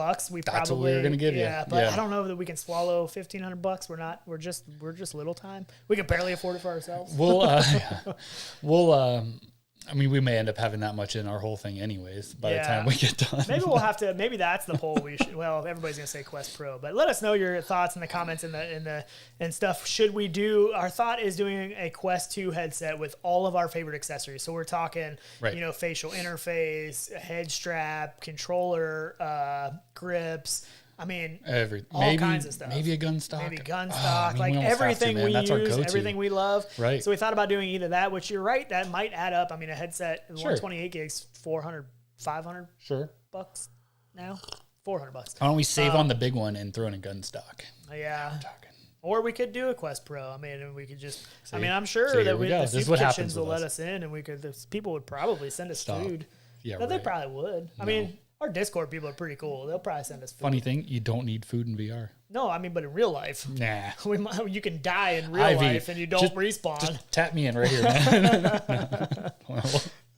that's what we were gonna give you. Yeah, but I don't know that we can swallow $1,500. We're not. We're just little time. We can barely afford it for ourselves. I mean, we may end up having that much in our whole thing anyways by the time we get done. Maybe we'll have to, maybe that's the poll we should, well, everybody's going to say Quest Pro, but let us know your thoughts in the comments and stuff. Should we do, our thought is doing a Quest 2 headset with all of our favorite accessories. So we're talking, you know, facial interface, head strap, controller, grips, I mean, all kinds of stuff. Maybe a gun stock. Like everything we use, everything we love. Right. So we thought about doing either that, which you're right, that might add up. I mean, a headset, 128 gigs, 400, 500 bucks now. $400. Why don't we save on the big one and throw in a gun stock? Yeah. Or we could do a Quest Pro. I mean, we could just. I mean, I'm sure that the soup kitchens will let us in, and we could. People would probably send us food. Yeah, no, they probably would. I mean. Our Discord people are pretty cool. They'll probably send us food. Funny thing, you don't need food in VR. No, I mean, but in real life. Nah. You can die in real life and you don't respawn. Just tap me in right here, man.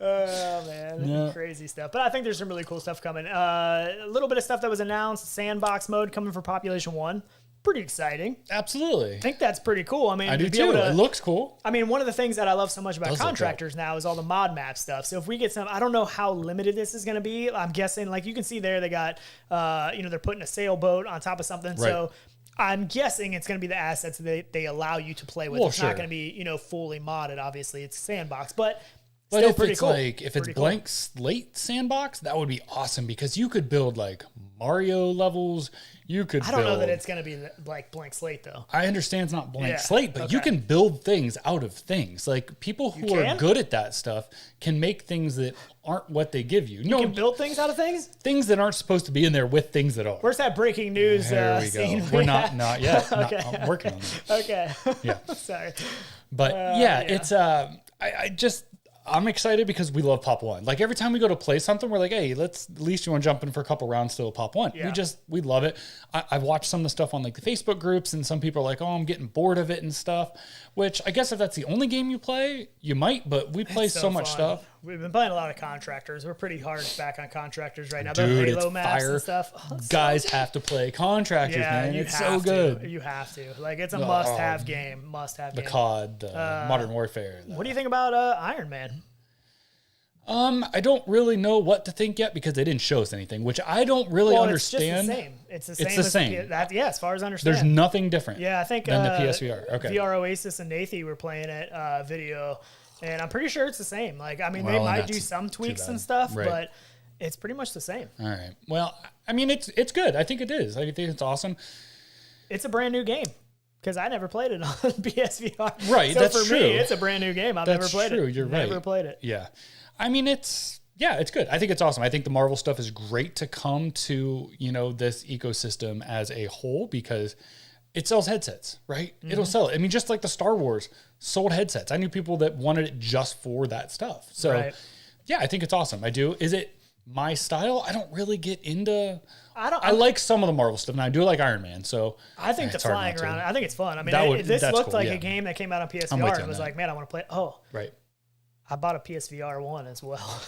Oh, man. Crazy stuff. But I think there's some really cool stuff coming. A little bit of stuff that was announced. Sandbox mode coming for Population 1. Pretty exciting. Absolutely. I think that's pretty cool. I mean, I do too. It looks cool. I mean, one of the things that I love so much about contractors now is all the mod map stuff. So if we get some, I don't know how limited this is going to be. I'm guessing, like you can see there, they got, they're putting a sailboat on top of something. Right. So I'm guessing it's going to be the assets that they allow you to play with. Well, it's not going to be, fully modded. Obviously, it's a sandbox, but still if pretty it's cool. If it's blank slate sandbox, that would be awesome because you could build like Mario levels. I don't know that it's going to be like blank slate though. I understand it's not blank slate, but you can build things out of things. Like people who are good at that stuff can make things that aren't what they give you. You can build things out of things? Things that aren't supposed to be in there with things that are. Where's that breaking news there we scene? Go. We're not yet. Okay. I'm working on that. Okay. Yeah. Sorry. But it's I'm excited because we love Pop 1. Like every time we go to play something, we're like, hey, at least you want to jump in for a couple rounds still Pop 1. Yeah. We love it. I've watched some of the stuff on like the Facebook groups and some people are like, oh, I'm getting bored of it and stuff, which I guess if that's the only game you play, you might, but we play so much stuff. We've been playing a lot of Contractors. We're pretty hard back on Contractors right now. Dude, the Halo maps fire. And stuff. Guys have to play Contractors, man. It's so good. You have to. Like it's a must-have game. The COD, Modern Warfare. What do you think about Iron Man? I don't really know what to think yet because they didn't show us anything, which I don't really understand. It's the same. As far as I understand. There's nothing different. Yeah, I think than the PSVR. Okay. VR Oasis and Nathy were playing it video, and I'm pretty sure it's the same. Like, I mean, they might do some tweaks and stuff, but It's pretty much the same. All right. Well, I mean, it's good. I think it is. I think it's awesome. It's a brand new game because I never played it on PSVR. Right. So that's for true. me, it's a brand new game. I've never played it. You're right. Never played it. Yeah. I mean, it's good. I think it's awesome. I think the Marvel stuff is great to come to, this ecosystem as a whole because it sells headsets, right? It'll sell it. I mean, just like the Star Wars sold headsets. I knew people that wanted it just for that stuff. So yeah, I think it's awesome. I do. Is it my style? I don't really get into. I like some of the Marvel stuff, and I do like Iron Man. So I think the flying around, I think it's fun. I mean, this looked like a game that came out on PSVR and was like, man, I want to play it. Oh, right. I bought a PSVR 1 as well.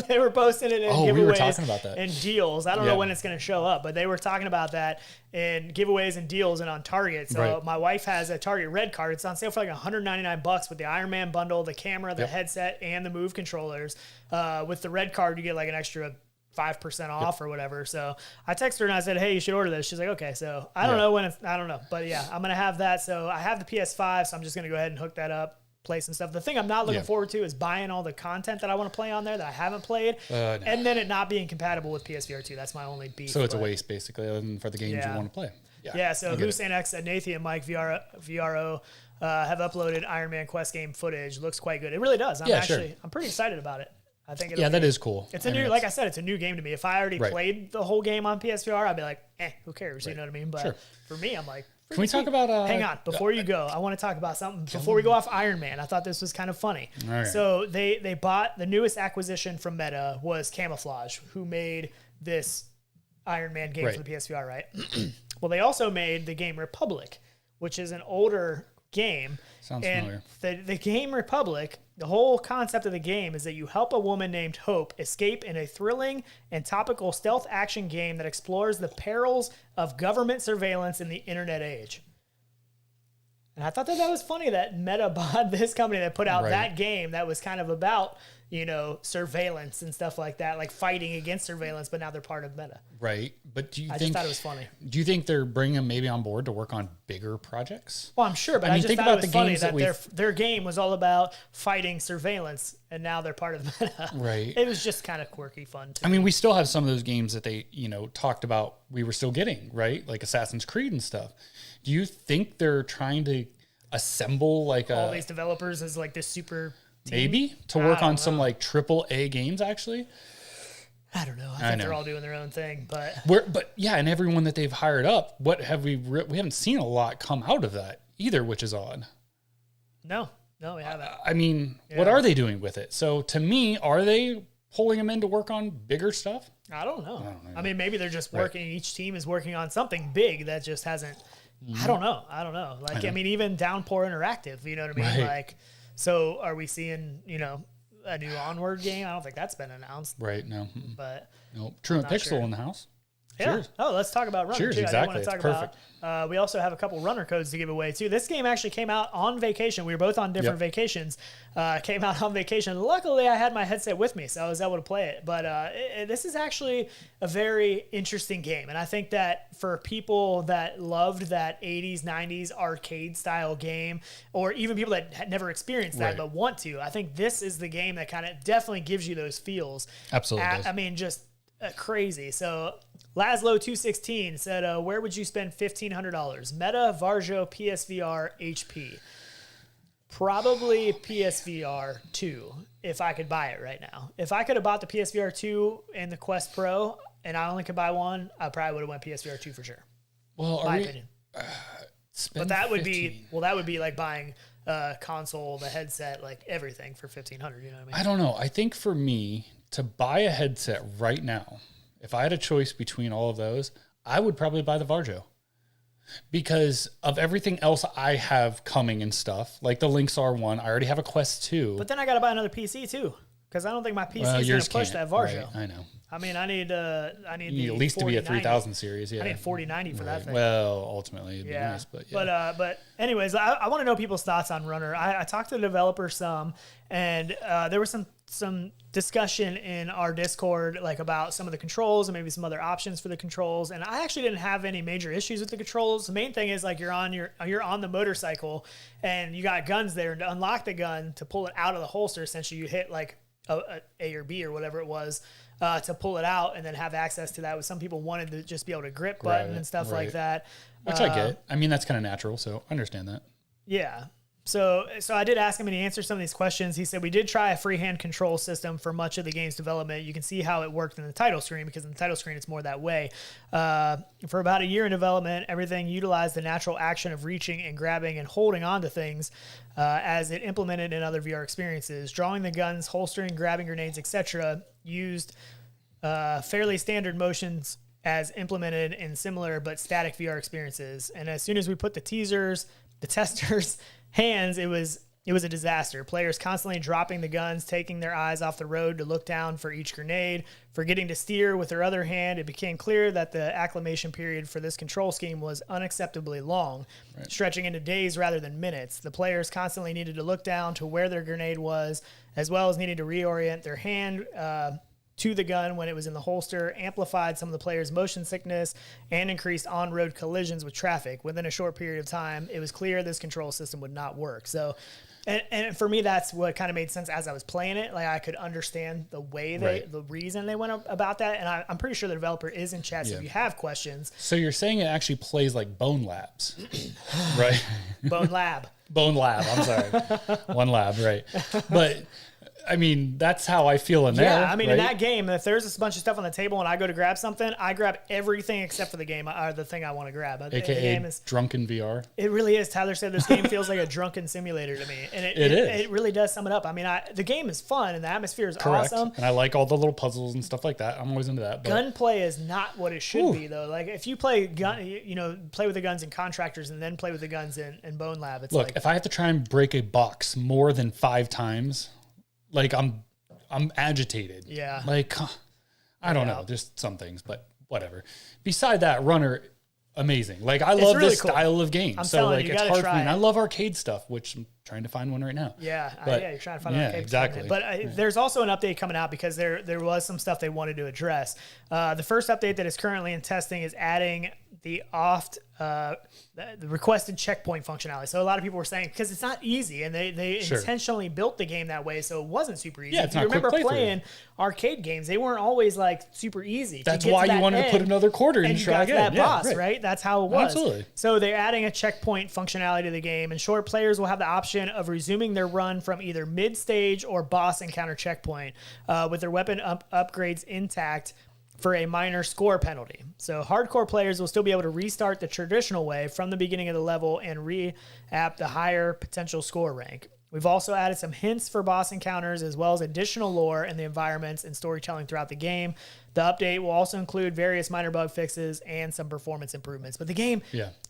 They were posting it in giveaways we were talking about that. and deals. I don't know when it's going to show up, but they were talking about that in giveaways and deals and on Target. So my wife has a Target Red card. It's on sale for like $199 with the Iron Man bundle, the camera, the headset, and the Move controllers. With the Red card, you get like an extra 5% off or whatever. So I texted her and I said, hey, you should order this. She's like, okay. So I don't know when I don't know, but yeah, I'm going to have that. So I have the PS5, so I'm just going to go ahead and hook that up, play some stuff. The thing I'm not looking forward to is buying all the content that I want to play on there that I haven't played, no. And then it not being compatible with PSVR 2. That's my only beef. So it's a waste, basically, other than for the games you want to play. Yeah, so Hussein X, Nathan, and Mike VRO have uploaded Iron Man Quest game footage. Looks quite good. It really does. I'm pretty excited about it. I think that is cool. It's like I said, it's a new game to me. If I already played the whole game on PSVR, I'd be like, who cares? You know what I mean? But for me, I'm like, can we talk about? Hang on, before you go, I want to talk about something before we go off Iron Man. I thought this was kind of funny. Right. So they bought the newest acquisition from Meta was Camouflage, who made this Iron Man game for the PSVR, right? Well, they also made the game Republic, which is an older game. Sounds familiar. The game Republic, the whole concept of the game is that you help a woman named Hope escape in a thrilling and topical stealth action game that explores the perils of government surveillance in the internet age. And I thought that was funny that Meta bought this company that put out that game that was kind of about, surveillance and stuff like that, like fighting against surveillance, but now they're part of Meta. Right. But I just thought it was funny. Do you think they're bringing them maybe on board to work on bigger projects? Well, I'm sure, but I just thought it was funny that their game was all about fighting surveillance, and now they're part of Meta. Right. It was just kind of quirky fun to me. I mean, we still have some of those games that they, talked about we were still getting, right? Like Assassin's Creed and stuff. Do you think they're trying to assemble like all these developers as like this super team? Maybe to work on some like AAA games actually? I don't know. I think they're all doing their own thing, but and everyone that they've hired up, what have we haven't seen a lot come out of that either, which is odd. No, we haven't. I mean, what are they doing with it? So to me, are they pulling them in to work on bigger stuff? I don't know. I mean, maybe they're just working. Each team is working on something big that just hasn't. I don't know. Like, I mean, even Downpour Interactive, you know what I mean? Right. Like, so are we seeing, a new Onward game? I don't think that's been announced. Right. No. But nope. Truant Pixel in the house. Yeah. Cheers. Oh, let's talk about Runner. Cheers. Too. Exactly. I want to talk perfect. about. We also have a couple Runner codes to give away too. This game actually came out on vacation. We were both on different vacations. Came out on vacation. Luckily, I had my headset with me, so I was able to play it. But this is actually a very interesting game, and I think that for people that loved that 80s, 90s arcade style game, or even people that had never experienced that but want to, I think this is the game that kind of definitely gives you those feels. Absolutely. I mean, just crazy. So Laszlo216 said, where would you spend $1,500? Meta, Varjo, PSVR, HP. Probably PSVR 2 if I could buy it right now. If I could have bought the PSVR 2 and the Quest Pro and I only could buy one, I probably would have went PSVR 2 for sure. Well, my opinion. But that would be like buying a console, the headset, like everything for $1,500, you know what I mean? I don't know. I think for me to buy a headset right now, if I had a choice between all of those, I would probably buy the Varjo. Because of everything else I have coming and stuff, like the Lynx R1, I already have a Quest 2. But then I got to buy another PC too, because I don't think my PC is going to push that Varjo. Right, I know. I mean, I need at least to be a 3000 series. Yeah, I need 4090 for that thing. Well, ultimately, it'd be nice, but yeah. But anyways, I want to know people's thoughts on Runner. I talked to the developer some, and there was some discussion in our Discord like about some of the controls and maybe some other options for the controls. And I actually didn't have any major issues with the controls. The main thing is like you're on the motorcycle and you got guns there, and to unlock the gun to pull it out of the holster, essentially you hit like a or B or whatever it was to pull it out and then have access to that. Some people wanted to just be able to grip button and stuff like that. Which I get. I mean, that's kind of natural, so I understand that. Yeah. So I did ask him, and he answered some of these questions. He said, we did try a freehand control system for much of the game's development. You can see how it worked in the title screen, because in the title screen, it's more that way. For about a year in development, everything utilized the natural action of reaching and grabbing and holding onto things as it implemented in other VR experiences. Drawing the guns, holstering, grabbing grenades, etc. used fairly standard motions as implemented in similar but static VR experiences. And as soon as we put the testers' hands, it was a disaster. Players constantly dropping the guns, taking their eyes off the road to look down for each grenade, forgetting to steer with their other hand. It became clear that the acclimation period for this control scheme was unacceptably long, stretching into days rather than minutes. The players constantly needed to look down to where their grenade was, as well as needing to reorient their hand to the gun when it was in the holster, amplified some of the players' motion sickness, and increased on-road collisions with traffic. Within a short period of time, it was clear this control system would not work. So, and for me, that's what kind of made sense as I was playing it. Like, I could understand the way the reason they went about that, and I'm pretty sure the developer is in chat, so if you have questions. So you're saying it actually plays like Bonelabs, right? Bonelab. Bonelab, I'm sorry. One lab, right. But I mean, that's how I feel in there. Yeah, I mean, in that game, if there's a bunch of stuff on the table and I go to grab something, I grab everything except for the game, or the thing I want to grab. AKA the game is drunken VR. It really is. Tyler said this game feels like a drunken simulator to me. And it is. It really does sum it up. I mean, the game is fun and the atmosphere is awesome. And I like all the little puzzles and stuff like that. I'm always into that. But gunplay is not what it should be, though. Like, if you play play with the guns in Contractors and then play with the guns in Bonelab, it's look, if I have to try and break a box more than 5 times, like I'm agitated. Yeah. Like, I don't know, just some things, but whatever. Beside that, Runner, amazing. Like, I love really this cool. style of game. So like, it's hard for me. And I love arcade stuff, which I'm trying to find one right now. Yeah. But, you're trying to find an arcade. Exactly. But there's also an update coming out because there was some stuff they wanted to address. The first update that is currently in testing is adding the the requested checkpoint functionality. So a lot of people were saying, because it's not easy, and they intentionally built the game that way so it wasn't super easy. Yeah, if you remember playing arcade games, they weren't always like super easy. That's why you wanted to put another quarter in and and try again. That boss, right? That's how it was. Absolutely. So they're adding a checkpoint functionality to the game. In short, players will have the option of resuming their run from either mid-stage or boss encounter checkpoint with their weapon upgrades intact for a minor score penalty. So hardcore players will still be able to restart the traditional way from the beginning of the level and re-app the higher potential score rank. We've also added some hints for boss encounters as well as additional lore in the environments and storytelling throughout the game. The update will also include various minor bug fixes and some performance improvements. But the game,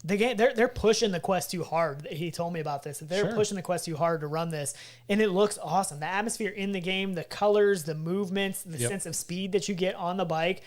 they're pushing the Quest too hard. He told me about this. They're pushing the Quest too hard to run this, and it looks awesome. The atmosphere in the game, the colors, the movements, the sense of speed that you get on the bike,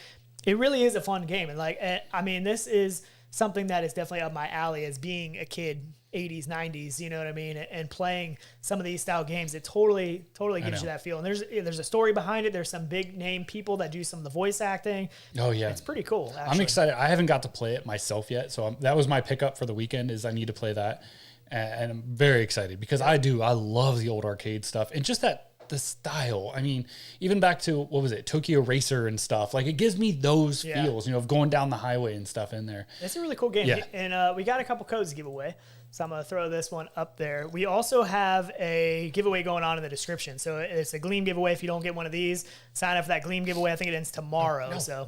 it really is a fun game. And like, I mean, this is something that is definitely up my alley as being a kid. 80s, 90s, you know what I mean? And playing some of these style games, it totally gives you that feel. And there's a story behind it. There's some big name people that do some of the voice acting. Oh yeah. It's pretty cool, actually. I'm excited. I haven't got to play it myself yet. So that was my pickup for the weekend is I need to play that. And I'm very excited because I love the old arcade stuff and just the style. I mean, even back to, what was it? Tokyo Racer and stuff. Like, it gives me those feels, of going down the highway and stuff in there. It's a really cool game. Yeah. And we got a couple codes to give away. So I'm going to throw this one up there. We also have a giveaway going on in the description. So it's a Gleam giveaway. If you don't get one of these, sign up for that Gleam giveaway. I think it ends tomorrow. No. So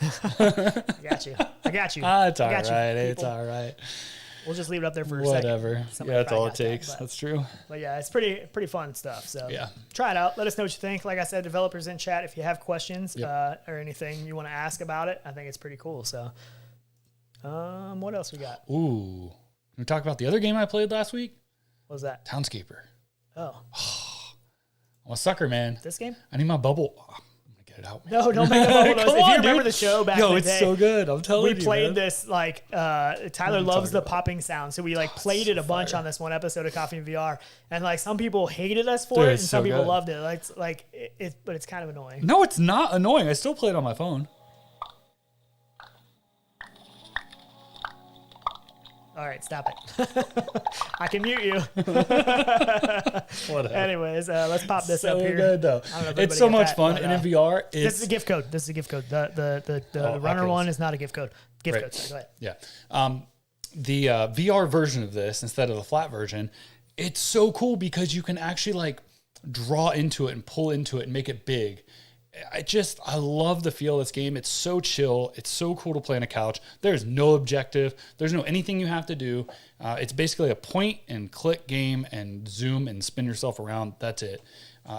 I got you. It's all right. It's all right. We'll just leave it up there for a Whatever. second. Yeah, that's all it takes. That's true. But yeah, it's pretty fun stuff. So try it out. Let us know what you think. Like I said, developers in chat, if you have questions or anything you want to ask about it, I think it's pretty cool. So what else we got? Ooh. Can we talk about the other game I played last week? What was that? Townscaper. Oh. I'm a sucker, man. This game? I need my bubble. I'm going to get it out. No, don't make a bubble noise. If you remember the show back in the day. It's so good. I'm telling you, we played this, like, Tyler loves the popping sound. So we, like, played it a bunch on this one episode of Coffee and VR. And, like, some people hated us for it, and some people loved it. But it's kind of annoying. No, it's not annoying. I still play it on my phone. All right, stop it. I can mute you. Whatever. Anyways, let's pop this up here. Good though. It's so much fun, and in VR, this is a gift code. This is a gift code. The runner Oculus. one is not a gift code. Gift Right. code. Sorry, go ahead. Yeah. The VR version of this instead of the flat version, it's so cool because you can actually like draw into it and pull into it and make it big. I love the feel of this game. It's so chill. It's so cool to play on a couch. There's no objective. There's no anything you have to do. It's basically a point and click game and zoom and spin yourself around. That's it.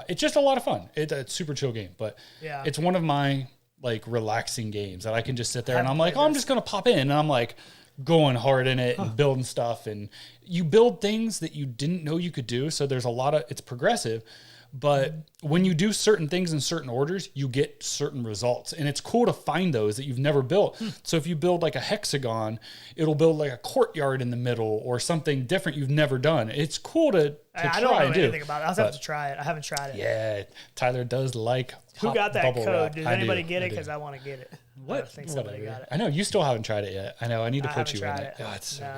It's just a lot of fun. It's a super chill game, but it's one of my like relaxing games that I can just sit there and I'm like, I'm just going to pop in and I'm like going hard in it and building stuff. And you build things that you didn't know you could do. So there's a lot of, it's progressive. But when you do certain things in certain orders, you get certain results. And it's cool to find those that you've never built. So if you build like a hexagon, it'll build like a courtyard in the middle or something different you've never done. It's cool to I try don't know and do. anything about it. I'll have to try it. I haven't tried it. Yeah, Tyler does like Who got that bubble code? wrap. Did I anybody do. get I it? do. Because I want to get it. What? I think somebody got it. I know you still haven't tried it yet. I know. I need to put you in tried it. it. Oh, it's so No.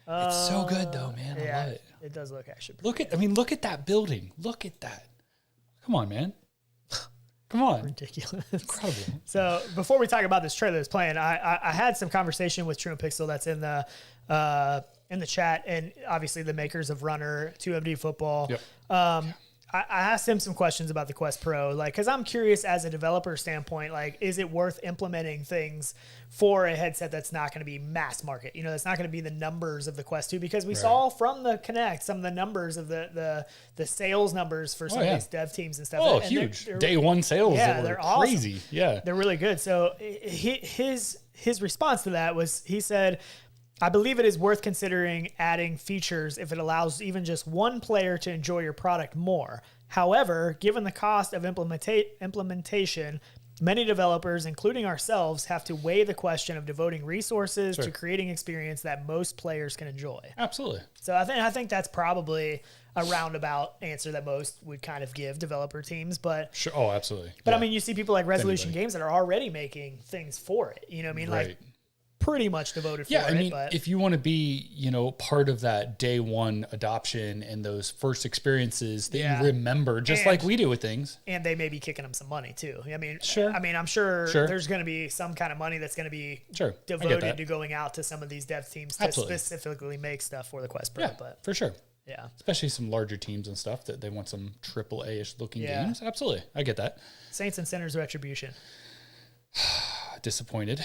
good. It's so good though, man. I Yeah, love it. it does look actually pretty Look at that building. Look at that. Come on, man. Come on. ridiculous. Incredible. So before we talk about this trailer that's playing, I had some conversation with True and Pixel that's in the chat, and obviously the makers of Runner, 2MD Football. Yep. I asked him some questions about the Quest Pro, like, because I'm curious as a developer standpoint, like, is it worth implementing things for a headset that's not going to be mass market? You know, that's not going to be the numbers of the Quest 2, because we saw from the Kinect some of the numbers of the sales numbers for some of these dev teams and stuff. Oh, and huge. they're Day one sales. Yeah, that were they're awesome. crazy. Yeah. They're really good. So his response to that was, he said, I believe it is worth considering adding features if it allows even just one player to enjoy your product more. However, given the cost of implementation, many developers, including ourselves, have to weigh the question of devoting resources to creating experience that most players can enjoy. Absolutely. So I think that's probably a roundabout answer that most would kind of give developer teams, but Sure. Oh, absolutely. but Yeah. I mean, you see people like Resolution Games that are already making things for it. You know what I mean? Right. Like pretty much devoted for Yeah, I mean, but if you want to be, part of that day one adoption and those first experiences that you remember, just like we do with things. and they may be kicking them some money too. I mean, Sure. I mean, I'm sure there's going to be some kind of money that's going to be Sure. I get devoted that. to going out to some of these dev teams to Absolutely. specifically make stuff for the Quest Pro. Yeah, But for sure. yeah, Especially some larger teams and stuff that they want some AAA-ish looking games. Absolutely. I get that. Saints and Sinners Retribution. Disappointed.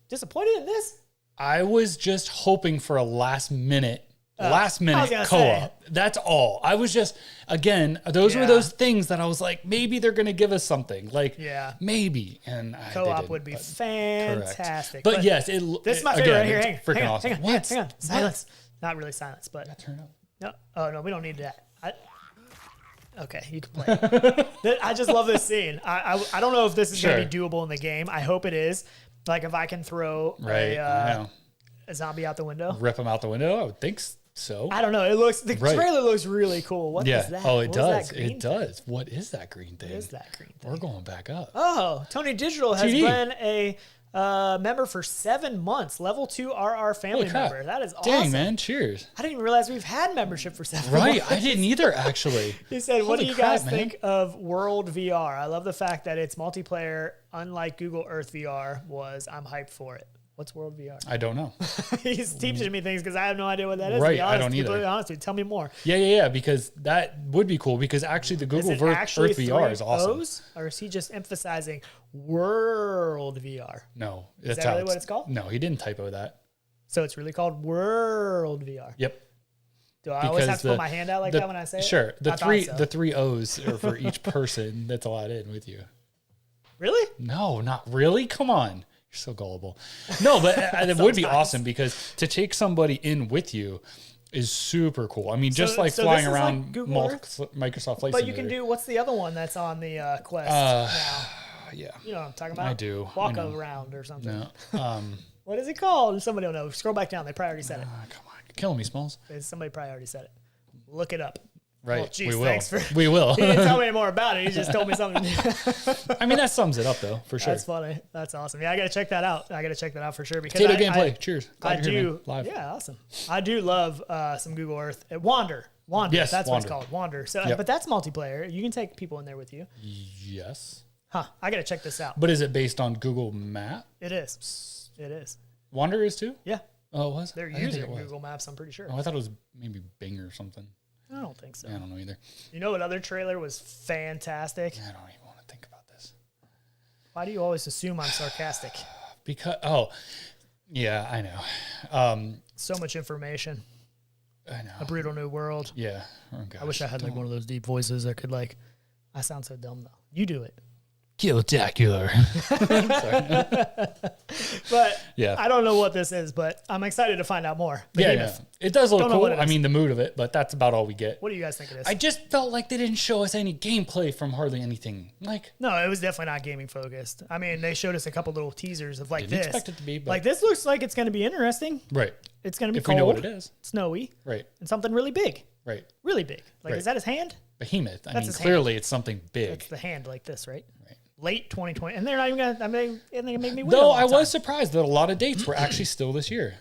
Disappointed in this? I was just hoping for a last minute gonna co-op. That's all. I was just, again, those were those things that I was like, maybe they're going to give us something. Like, maybe. And they Co-op didn't, would be but- fantastic. But yes, this is my favorite right here. It's freaking awesome. Hang on. Silence. Not really silence, but Turn up. no. Oh no, we don't need that. Okay, you can play it. I just love this scene. I don't know if this is going to be doable in the game. I hope it is. Like if I can throw a zombie out the window. Rip them out the window? I would think so. I don't know. The trailer looks really cool. What is that? Oh, it What does. is that green It does. What is that green thing? What is that green thing? We're going back up. Oh, Tony Digital has TD. been a member for 7 months. Level 2 RR family Holy crap. member. That is awesome. Dang, man. Cheers. I didn't even realize we've had membership for 7 Right. months. I didn't either, actually. He said, what do Holy you crap, guys man. think of World VR? I love the fact that it's multiplayer, unlike Google Earth VR was. I'm hyped for it. What's World VR? I don't know. He's teaching me things because I have no idea what that is. Right, To be honest, I don't to be either. completely honest with you. Tell me more. Yeah, because that would be cool because actually the Google Is it Earth actually VR is 3 awesome. O's, or is he just emphasizing World VR? No. Is that really what it's called? No, he didn't typo that. So it's really called World VR. Yep. Do I always Because have to put my hand out like that when I say it? Sure. I thought so. The three O's are for each person that's allowed in with you. Really? No, not really. Come on. You're so gullible. No, but it would be awesome because to take somebody in with you is super cool. I mean, just like so flying this is around like Google Earth? Microsoft Flight But you Simulator. can do, what's the other one that's on the Quest now? Yeah. You know what I'm talking about? I do. Walk I know. around or something. No. What is it called? Somebody will know. Scroll back down. They probably already said it. Come on. You're killing me, Smalls. Somebody probably already said it. Look it up. Right. Well, geez, we will. thanks for. We will. He didn't tell me more about it. He just told me something. I mean, that sums it up, though, for sure. That's funny. That's awesome. Yeah, I got to check that out. I got to check that out for sure. Because Potato gameplay. Cheers. I Glad you're here, do. man. Live. Yeah, awesome. I do love some Google Earth. Wander. Yes, that's what it's Wander. called. Wander. So, Yep. but that's multiplayer. You can take people in there with you. Yes. Huh. I got to check this out. But is it based on Google Map? It is. It is. Wander is too? Yeah. Oh, it was? They're I didn't think using it was. Google Maps, I'm pretty sure. Oh, I thought it was maybe Bing or something. I don't think so. Yeah, I don't know either. You know what other trailer was fantastic? I don't even want to think about this. Why do you always assume I'm sarcastic? Because, yeah, I know. So much information. I know. A brutal new world. Yeah. Oh, gosh. I wish I had like one of those deep voices that could like. I sound so dumb though. You do it. Killtacular. But Yeah. I don't know what this is, but I'm excited to find out more. Yeah, Behemoth. it does look Don't know cool. what it I is. mean, the mood of it, but that's about all we get. What do you guys think it is? I just felt like they didn't show us any gameplay from hardly anything. Like, No, it was definitely not gaming focused. I mean, they showed us a couple little teasers of like didn't this. expect it to be, but Like this looks like it's going to be interesting. right. It's going to be If cold, we know what it is. snowy, Right. and something really big. Right. Really big. Like, Right. is that his hand? Behemoth. I That's mean, his clearly it's something big. It's the hand like this, right? Right. Late 2020. And they're not even going to, I mean, they make me wait. Though a long I time. was surprised that a lot of dates were actually still this year.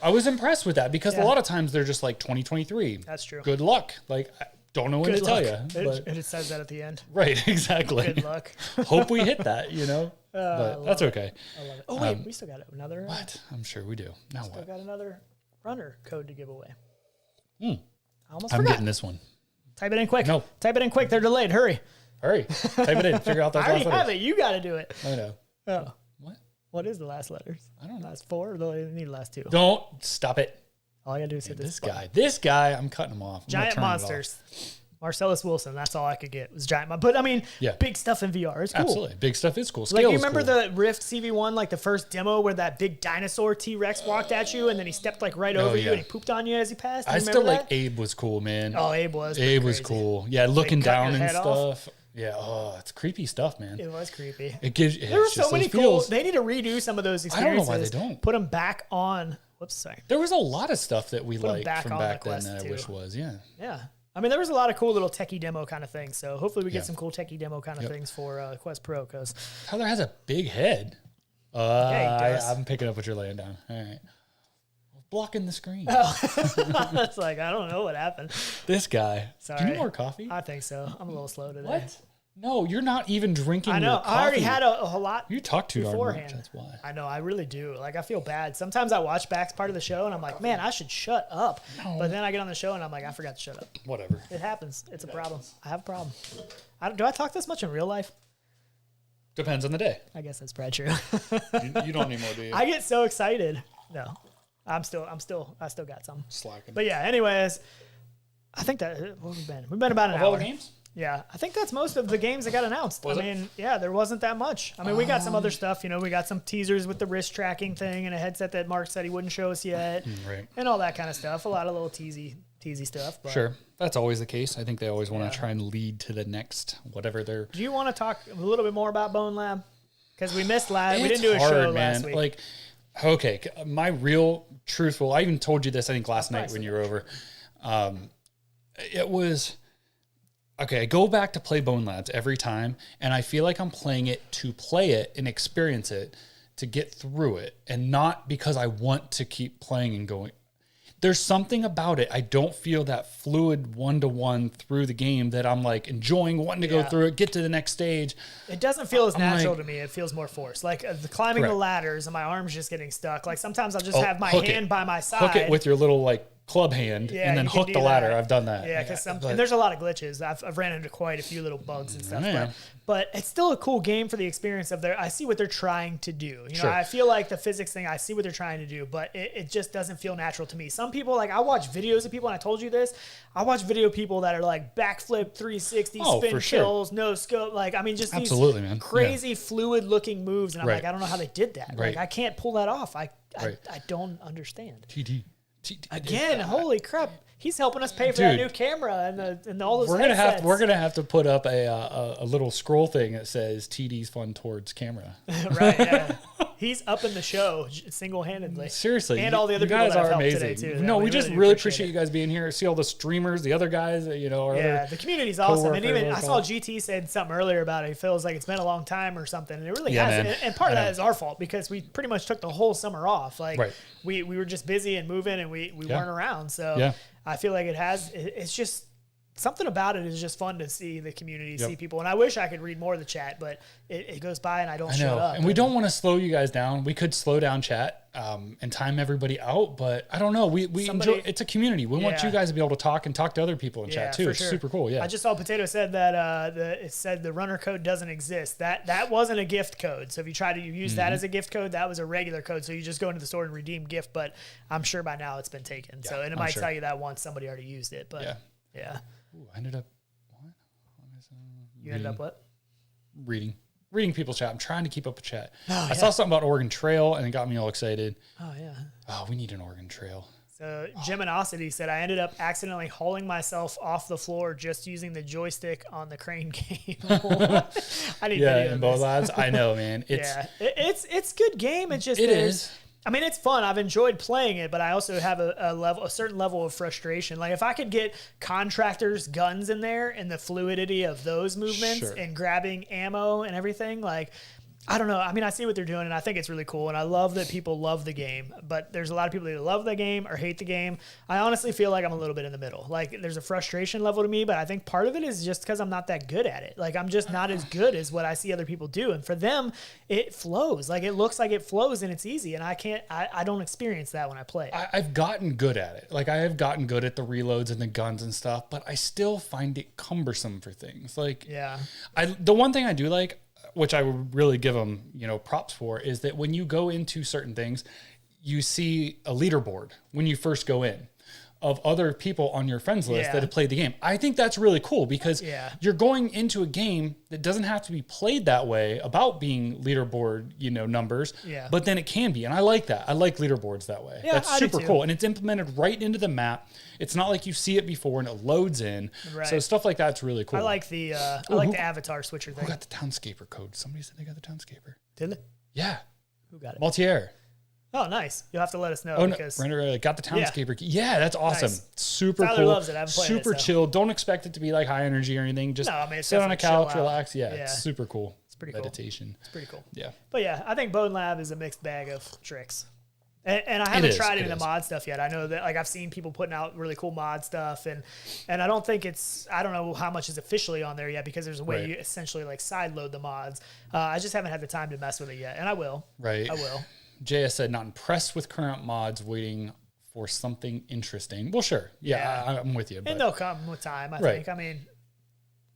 I was impressed with that because Yeah. a lot of times they're just like 2023. That's true. Good luck. Like, I don't know when Good to tell luck. you. And it says that at the end. Right, exactly. Good luck. Hope we hit that, you know? But that's okay. I love it. Oh, wait, we still got another. What? I'm sure we do. Now Still what? got another runner code to give away. Hmm. I almost I'm forgot. getting this one. Type it in quick. No. Type it in quick. They're delayed. Hurry. Hurry. Type it in. Figure out those I already last have letters. it. You got to do it. I know. Oh. What? What is the last letters? I don't know. Last four? Or do they need the last two? Don't stop it. All I got to do is hit This button. guy. This guy, I'm cutting him off. I'm gonna Giant turn it off. monsters. Marcellus Wilson. That's all I could get was giant. But I mean, Yeah. big stuff in VR. It's cool. Absolutely. Big stuff is cool. Scale Like, you is remember cool. the Rift CV1, like the first demo where that big dinosaur T-Rex walked at you and then he stepped like right over you yeah. and he pooped on you as he passed? Do I you still remember like Abe was cool, man. that? Oh, Abe was. pretty Abe was crazy. cool. Yeah, looking cut your down and head off. stuff. Yeah, oh, it's creepy stuff, man. It was creepy. It gives There were it's so just many those cool. feels. They need to redo some of those I don't know experiences. why they don't. Put them back on. Whoops, sorry. There was a lot of stuff that we 'em liked back from on back the then Quest, that I too. wish was. Yeah. Yeah. I mean, there was a lot of cool little techie demo kind of things. So hopefully we get Yeah. some cool techie demo kind of Yep. things for Quest Pro because Tyler has a big head. Yeah, he does. I'm picking up what you're laying down. All right. Blocking the screen. it's like, I don't know what happened. This guy. Do Sorry. you need more coffee? I think so. I'm a little slow today. What? No, you're not even drinking I know. your coffee. I already had a whole lot. You talk too darn much. beforehand. That's why. I know. I really do. Like, I feel bad. Sometimes I watch back part of the show and I'm like, man, I should shut up. But then I get on the show and I'm like, I forgot to shut up. Whatever. It happens. It's a problem. I have a problem. Do I talk this much in real life? Depends on the day. I guess that's probably true. You don't need more, do you? I get so excited. No, I still got some. Slacking. But yeah, anyways, I think that what we've been about an Of all hour. the games? Yeah, I think that's most of the games that got announced. Was I it? mean, yeah, there wasn't that much. I mean, we got some other stuff. You know, we got some teasers with the wrist tracking thing and a headset that Mark said he wouldn't show us yet, Right. and all that kind of stuff. A lot of little teasy stuff. But Sure. That's always the case. I think they always want Yeah. to try and lead to the next whatever they're. Do you want to talk a little bit more about Bonelab? Because we missed last. We It's didn't do a hard, show man. last week. Like, okay, my real truthful. I even told you this. I think last night probably when you were over. It was okay. I go back to play Bone Labs every time, and I feel like I'm playing it to play it and experience it to get through it, and not because I want to keep playing and going. There's something about it. I don't feel that fluid one-to-one through the game that I'm like enjoying, wanting to go Yeah. through it, get to the next stage. It doesn't feel as natural like- to me. It feels more forced. Like the climbing the Correct. ladders and my arms just getting stuck. Like sometimes I'll just Oh, have my hook it. hand by my side. Hook it with your little like club hand Yeah, and then you can hook do the ladder. that. I've done that. Yeah, because but- and there's a lot of glitches. I've ran into quite a few little bugs and stuff. Yeah. But it's still a cool game for the experience of I see what they're trying to do. You know, Sure. I feel like the physics thing, I see what they're trying to do, but it just doesn't feel natural to me. Some people, like I watch videos of people, and I told you this, I watch video people that are like backflip 360, Oh, spin for sure. kills, no scope. Like, I mean, just Absolutely, these man. crazy fluid looking moves. And I'm Right. like, I don't know how they did that. Right. Like, I can't pull that off. I Right. don't understand. TD. Again, holy crap. He's helping us pay for that Dude. new camera and all those We're headsets. gonna have to put up a little scroll thing that says TD's fun towards camera. Right, yeah. He's up in the show single-handedly. Seriously. And all the other you people guys that have are helped amazing. today, too. No, we just do really appreciate you guys being here. See all the streamers, the other guys, our other the community's awesome. And even I saw co-workers. GT said something earlier about it. He feels like it's been a long time or something. And it really has. Man. And part of that is our fault because we pretty much took the whole summer off. Like Right. we were just busy and moving and we weren't around. So Yeah. I feel like it's just something about it is just fun to see the community, see people. And I wish I could read more of the chat, but it goes by and I don't shut up. And we don't want to slow you guys down. We could slow down chat and time everybody out, but I don't know. We enjoy. It's a community. We want you guys to be able to talk to other people in chat too. It's super cool. Yeah. I just saw Potato said that it said the runner code doesn't exist. That wasn't a gift code. So if you try to use that as a gift code, that was a regular code. So you just go into the store and redeem gift. But I'm sure by now it's been taken. Yeah, so and it might tell you that once somebody already used it. But yeah. Ooh, I ended up what? You ended up what? Reading people's chat. I'm trying to keep up with chat. I saw something about Oregon Trail and it got me all excited. Oh yeah. Oh, we need an Oregon Trail. So Geminosity said, I ended up accidentally hauling myself off the floor just using the joystick on the crane game. I need video in of both this. lads. I know, man. It's good game. It's just it is. I mean, it's fun. I've enjoyed playing it, but I also have a certain level of frustration. Like if I could get contractors' guns in there and the fluidity of those movements and grabbing ammo and everything, like I don't know. I mean, I see what they're doing, and I think it's really cool, and I love that people love the game. But there's a lot of people that love the game or hate the game. I honestly feel like I'm a little bit in the middle. Like, there's a frustration level to me, but I think part of it is just because I'm not that good at it. Like, I'm just not as good as what I see other people do. And for them, it flows. Like, it looks like it flows, and it's easy, and I don't experience that when I play it. I've gotten good at it. Like, I have gotten good at the reloads and the guns and stuff, but I still find it cumbersome for things. Like, the one thing I do like, which I would really give them, props for, is that when you go into certain things, you see a leaderboard when you first go in of other people on your friends list that have played the game. I think that's really cool because you're going into a game that doesn't have to be played that way about being leaderboard, numbers, but then it can be. And I like that. I like leaderboards that way. That's super cool. And it's implemented right into the map. It's not like you see it before and it loads in. Right. So stuff like that's really cool. I like the the avatar switcher thing. Who got the Townscaper code? Somebody said they got the Townscaper. Did they? Yeah. Who got it? Maltier. Oh, nice. You'll have to let us know because got the Townscaper. Yeah, that's awesome. Nice. Super Tyler cool. Loves it. I haven't played super chill. Don't expect it to be like high energy or anything. Just sit on a couch, relax. Yeah, it's super cool. It's pretty meditation. Cool. It's pretty cool. Yeah. But yeah, I think Bonelab is a mixed bag of tricks. And I haven't tried any of the mod stuff yet. I know that I've seen people putting out really cool mod stuff and I don't think I don't know how much is officially on there yet because there's a way you essentially side load the mods. I just haven't had the time to mess with it yet. And I will. Right. I will. JS said, not impressed with current mods, waiting for something interesting. Well, sure. Yeah. I'm with you. And they'll come with time, I think. I mean,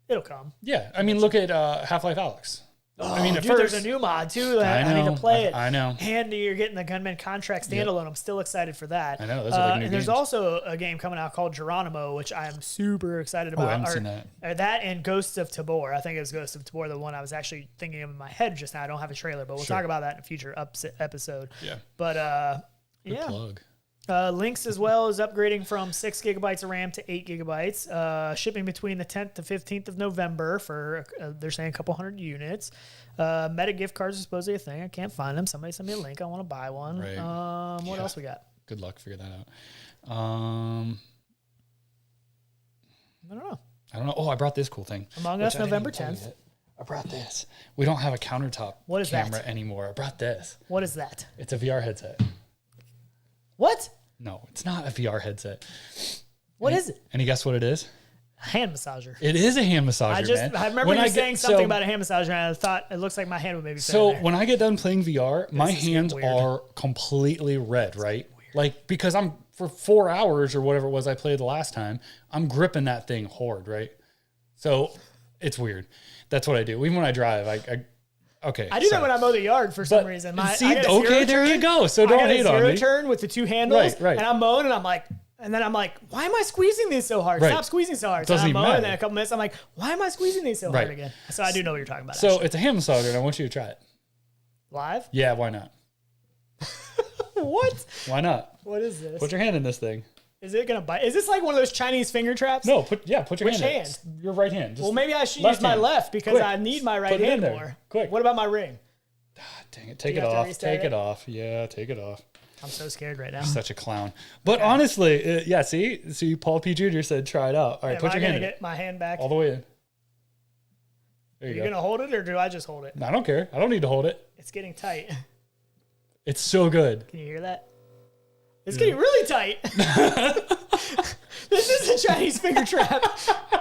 it'll come. Yeah. I mean, look at Half-Life Alyx. Oh, I mean, at first, there's a new mod too. I need to play it. I know. And you're getting the Gunman Contract standalone. I'm still excited for that. I know. Those are like new and games. there's also a game coming out called Geronimo, which I'm super excited about. I haven't seen that. That and Ghosts of Tabor. I think it was Ghosts of Tabor, the one I was actually thinking of in my head just now. I don't have a trailer, but we'll talk about that in a future episode. Yeah. But Good plug. Lynx as well is upgrading from 6 gigabytes of RAM to 8 gigabytes. Shipping between the 10th to 15th of November for they're saying a couple hundred units. Meta gift cards are supposedly a thing. I can't find them. Somebody send me a link. I want to buy one. Right. What else we got? Good luck figure that out. I don't know. Oh, I brought this cool thing. Among Us, November 10th. I brought this. We don't have a countertop camera that? anymore. I brought this. What is that? It's a VR headset. What? No, it's not a VR headset. What is it? Any guess what it is? A hand massager. It is a hand massager, I remember you saying something about a hand massager, and I thought it looks like my hand would maybe fit in there. When I get done playing VR, my hands are completely red, right? Like, because for 4 hours or whatever it was I played the last time, I'm gripping that thing hard, right? So it's weird. That's what I do. Even when I drive, okay. I do that when I mow the yard for some reason. There you go. So don't hate on me. Zero turn with the two handles, right. and I'm mowing, and I'm like, why am I squeezing these so hard? Right. Stop squeezing so hard. Doesn't I'm even mowing, matter. and then a couple minutes, I'm like, why am I squeezing these so hard again? So I do know what you're talking about. So it's a hand massager, and I want you to try it. Live? Yeah, why not? What? Why not? What is this? Put your hand in this thing. Is it gonna bite? Is this like one of those Chinese finger traps? No, put your Which hand. hand? Your right hand. Well, maybe I should use my left because I need my right hand more. Quick. What about my ring? Dang it. Take it off. Take it off. Yeah, take it off. I'm so scared right now. You're such a clown. But honestly, yeah, see, Paul P. Jr. said try it out. All right, put your hand in. Get my hand back. All the way in. There you go. Are you going to hold it or do I just hold it? I don't care. I don't need to hold it. It's getting tight. It's so good. Can you hear that? It's getting really tight. This is a Chinese finger trap.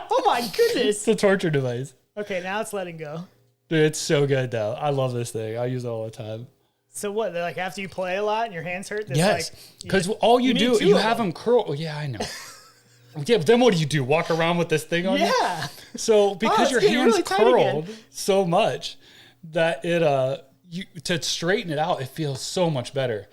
Oh my goodness. It's a torture device. Okay, now it's letting go. Dude, it's so good though. I love this thing. I use it all the time. So what? They're like after you play a lot and your hands hurt? Yes. Because all you do, you have them curl. Oh, yeah, I know. Yeah, but then what do? Walk around with this thing on you? Yeah. So because your hands really curled so much that to straighten it out, it feels so much better.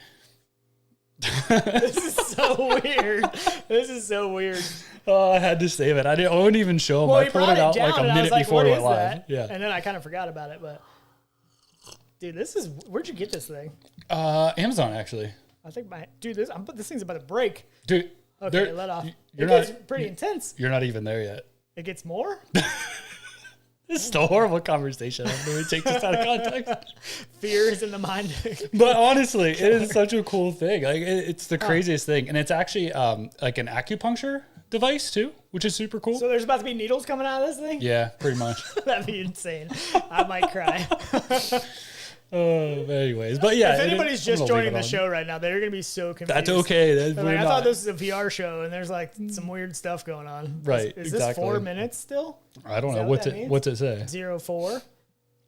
This is so weird. This is so weird. Oh, I had to save it. I wouldn't even show them. I pulled it out like a minute before it went live. Yeah. And then I kind of forgot about it, but dude, where'd you get this thing? Amazon actually. I think this thing's about to break. Dude. Okay, let off. It gets pretty intense. You're not even there yet. It gets more? This is a horrible conversation. I'm going to take this out of context. Fear is in the mind. But honestly, it is such a cool thing. Like it's the craziest thing. And it's actually like an acupuncture device too, which is super cool. So there's about to be needles coming out of this thing? Yeah, pretty much. That'd be insane. I might cry. Anyways, but yeah. If anybody's just joining the show right now, they're going to be so confused. That's okay. I thought this was a VR show, and there's like some weird stuff going on. Right. Is this 4 minutes still? I don't know. What's it say? 04?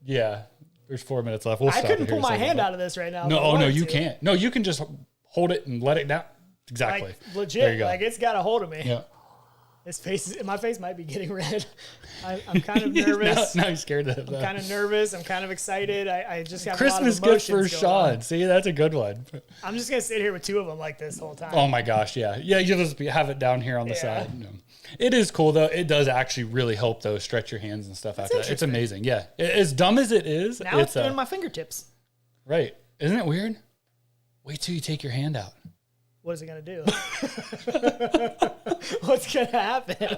Yeah. There's 4 minutes left. We'll I couldn't pull my hand out of this right now. No, no, you can't. No, you can just hold it and let it down. Exactly. Like, legit. There you go. Like it's got a hold of me. Yeah. My face might be getting red. I'm kind of nervous. now you're scared of that. I'm kind of nervous. I'm kind of excited. I just have Christmas a lot of gift for Sean. See, that's a good one. I'm just gonna sit here with two of them like this whole time. Oh my gosh, yeah. You'll just have it down here on the side. No. It is cool though. It does actually really help though. Stretch your hands and stuff after that. It's amazing. Yeah. As dumb as it is, now it's doing my fingertips. Right. Isn't it weird? Wait till you take your hand out. What is it going to do? What's going to happen?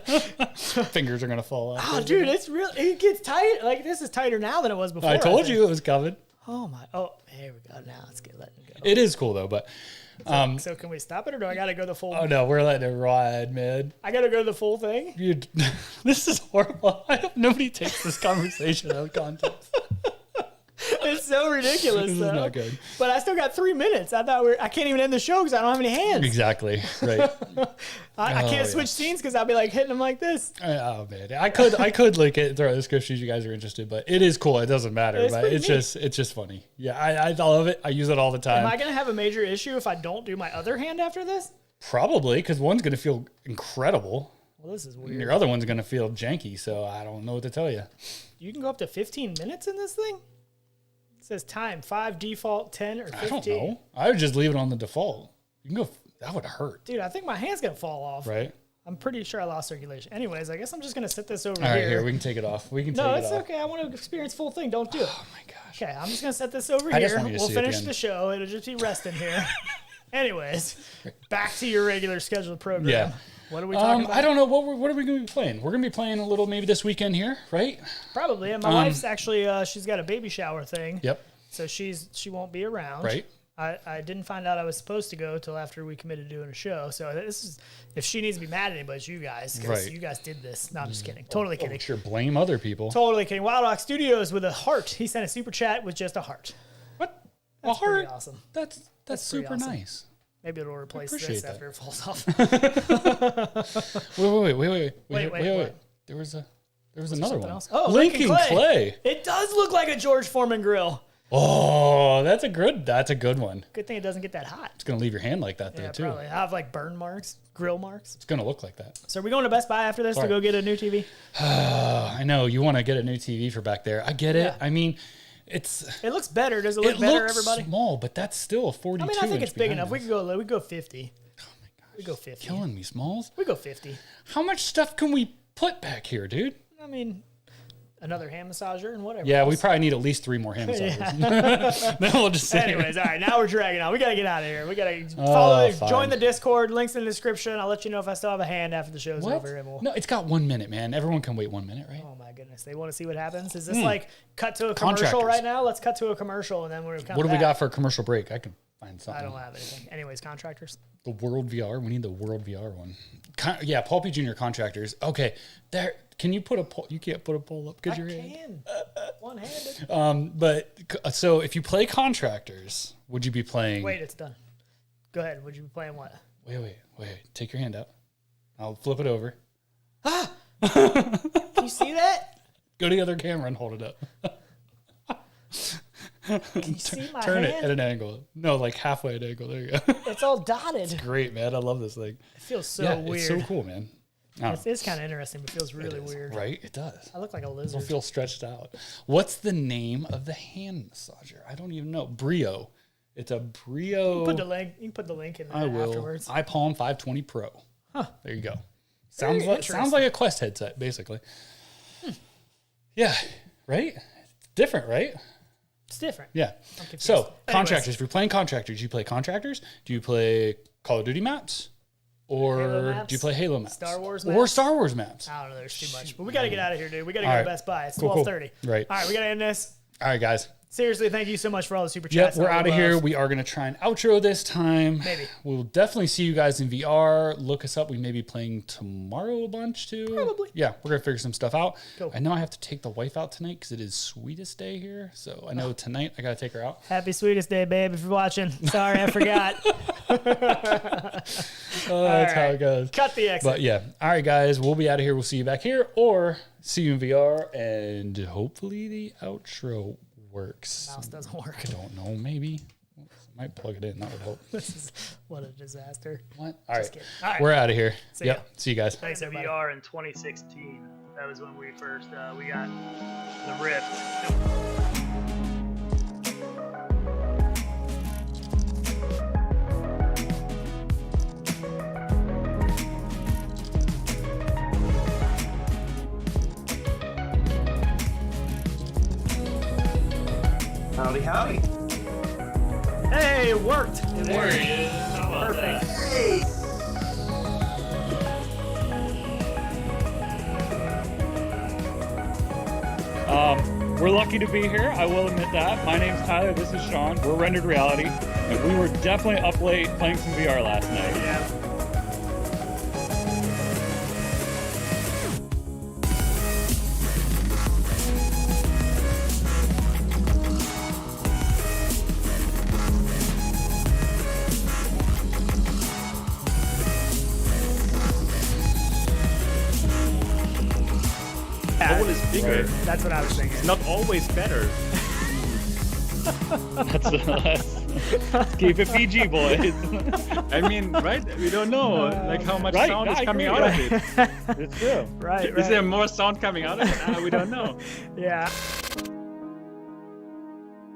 Fingers are going to fall off. Oh, dude, it gets tight. Like, this is tighter now than it was before. I told you it was coming. Oh, here we go. Now let's let it go. It is cool, though, but... So can we stop it, or do I got to go the full... Oh, no, we're letting it ride, man. I got to go the full thing? This is horrible. I hope nobody takes this conversation out of context. It's so ridiculous, this though. Is not good. But I still got 3 minutes. I can't even end the show because I don't have any hands. Exactly. Right. I can't switch scenes because I'll be like hitting them like this. Oh man, I could like throw the scripts if you guys are interested, but it is cool. It doesn't matter, but it's just funny. Yeah, I love it. I use it all the time. Am I gonna have a major issue if I don't do my other hand after this? Probably, because one's gonna feel incredible. Well, this is weird. And your other one's gonna feel janky, so I don't know what to tell you. You can go up to 15 minutes in this thing. It says time 5, default 10 or 15. I don't know. I would just leave it on the default. You can go. That would hurt. Dude, I think my hand's gonna fall off. Right. I'm pretty sure I lost circulation. Anyways, I guess I'm just gonna set this over here. All right, here we can take it off. No, it's okay. I want to experience full thing. Don't do it. Oh my gosh. Okay, I'm just gonna set this over here. We'll finish the show. It'll just be resting here. Anyways, back to your regular scheduled program. Yeah. What are we talking about? I don't know. What are we going to be playing? We're going to be playing a little maybe this weekend here, right? Probably. And my wife's actually, she's got a baby shower thing. Yep. So she won't be around. Right. I didn't find out I was supposed to go till after we committed to doing a show. So this is, if she needs to be mad at anybody, it's you guys. Because you guys did this. No, I'm just kidding. Totally kidding. Sure, blame other people. Totally kidding. Wild Rock Studios with a heart. He sent a super chat with just a heart. What? That's pretty awesome. That's super awesome. Nice. Maybe it'll replace this after it falls off. Wait. There was another one. Else? Oh, Lincoln Clay. It does look like a George Foreman grill. Oh, that's a good one. Good thing it doesn't get that hot. It's gonna leave your hand like that though too. Probably. I have like burn marks, grill marks. It's gonna look like that. So are we going to Best Buy after this to go get a new TV? I know you want to get a new TV for back there. I get it. I mean, it looks better. Does it look better, everybody? Small, but that's still a 42. I think it's big enough. We could go 50. Oh my gosh. We go 50. Killing me, Smalls. We go 50. How much stuff can we put back here, dude? I mean, another hand massager and whatever. Yeah, we probably need at least 3 more hand massagers. Then we'll just Anyways, all right, now we're dragging on. We got to get out of here. We got to join the Discord. Links in the description. I'll let you know if I still have a hand after the show's over. No, it's got 1 minute, man. Everyone can wait 1 minute, right? Oh my goodness. They want to see what happens. Is this like cut to a commercial right now? Let's cut to a commercial and then we're coming What do we back. got for a commercial break? I can find something. I don't have anything. Anyways, contractors. The World VR. We need the World VR one. Yeah, Paul P. Jr. contractors. Okay, there. Can you put a poll? You can't put a poll up because you're can. One-handed. But so if you play contractors, would you be playing? Wait, it's done. Go ahead. Would you be playing what? Wait. Take your hand out. I'll flip it over. Ah! Can you see that? Go to the other camera and hold it up. Can you see my Turn hand? it at an angle. No, like halfway at an angle. There you go. It's all dotted. Great, man. I love this thing. It feels so weird. It's so cool, man. It's kind of interesting, but feels really weird. Right? It does. I look like a lizard. It'll feel stretched out. What's the name of the hand massager? I don't even know. Brio. It's a Brio. You can put the link in there afterwards. iPalm 520 Pro. Huh. There you go. Sounds like a Quest headset, basically. Yeah. Right? It's different, right? It's different. Yeah. So, contractors. If you're playing contractors, do you play contractors? Do you play Call of Duty maps? Or do you play Halo maps? Star Wars maps? Or Star Wars maps? I don't know. There's too much. But we got to get out of here, dude. We got to go to Best Buy. It's 12:30. Right. All right. We got to end this. All right, guys. Seriously, thank you so much for all the super chats. Yep, we're out of here. We are going to try an outro this time. Maybe. We'll definitely see you guys in VR. Look us up. We may be playing tomorrow a bunch too. Probably. Yeah, we're going to figure some stuff out. Cool. I know I have to take the wife out tonight because it is Sweetest Day here. So I know tonight I got to take her out. Happy Sweetest Day, babe, if you're watching. Sorry, I forgot. That's how it goes. Cut the exit. But yeah. All right, guys. We'll be out of here. We'll see you back here or see you in VR. And hopefully the outro works. Mouse doesn't work. I don't know. Maybe. Might plug it in. That would help. This is what a disaster. What? All right. All right. We're out of here. See ya. See you guys. Thanks, everybody. VR in 2016. That was when we first we got the Rift. Howdy, howdy. Hey, it worked. There he is. How about Perfect. that? Hey. We're lucky to be here. I will admit that. My name's Tyler. This is Sean. We're Rendered Reality. And we were definitely up late playing some VR last night. Yeah. Goal is bigger. Right. That's what I was thinking. Not always better. Let's keep it PG, boys. I mean, right? We don't know like how much Right, sound I is coming agree, out of it. It's true. Right. Is there more sound coming out of it? We don't know. Yeah.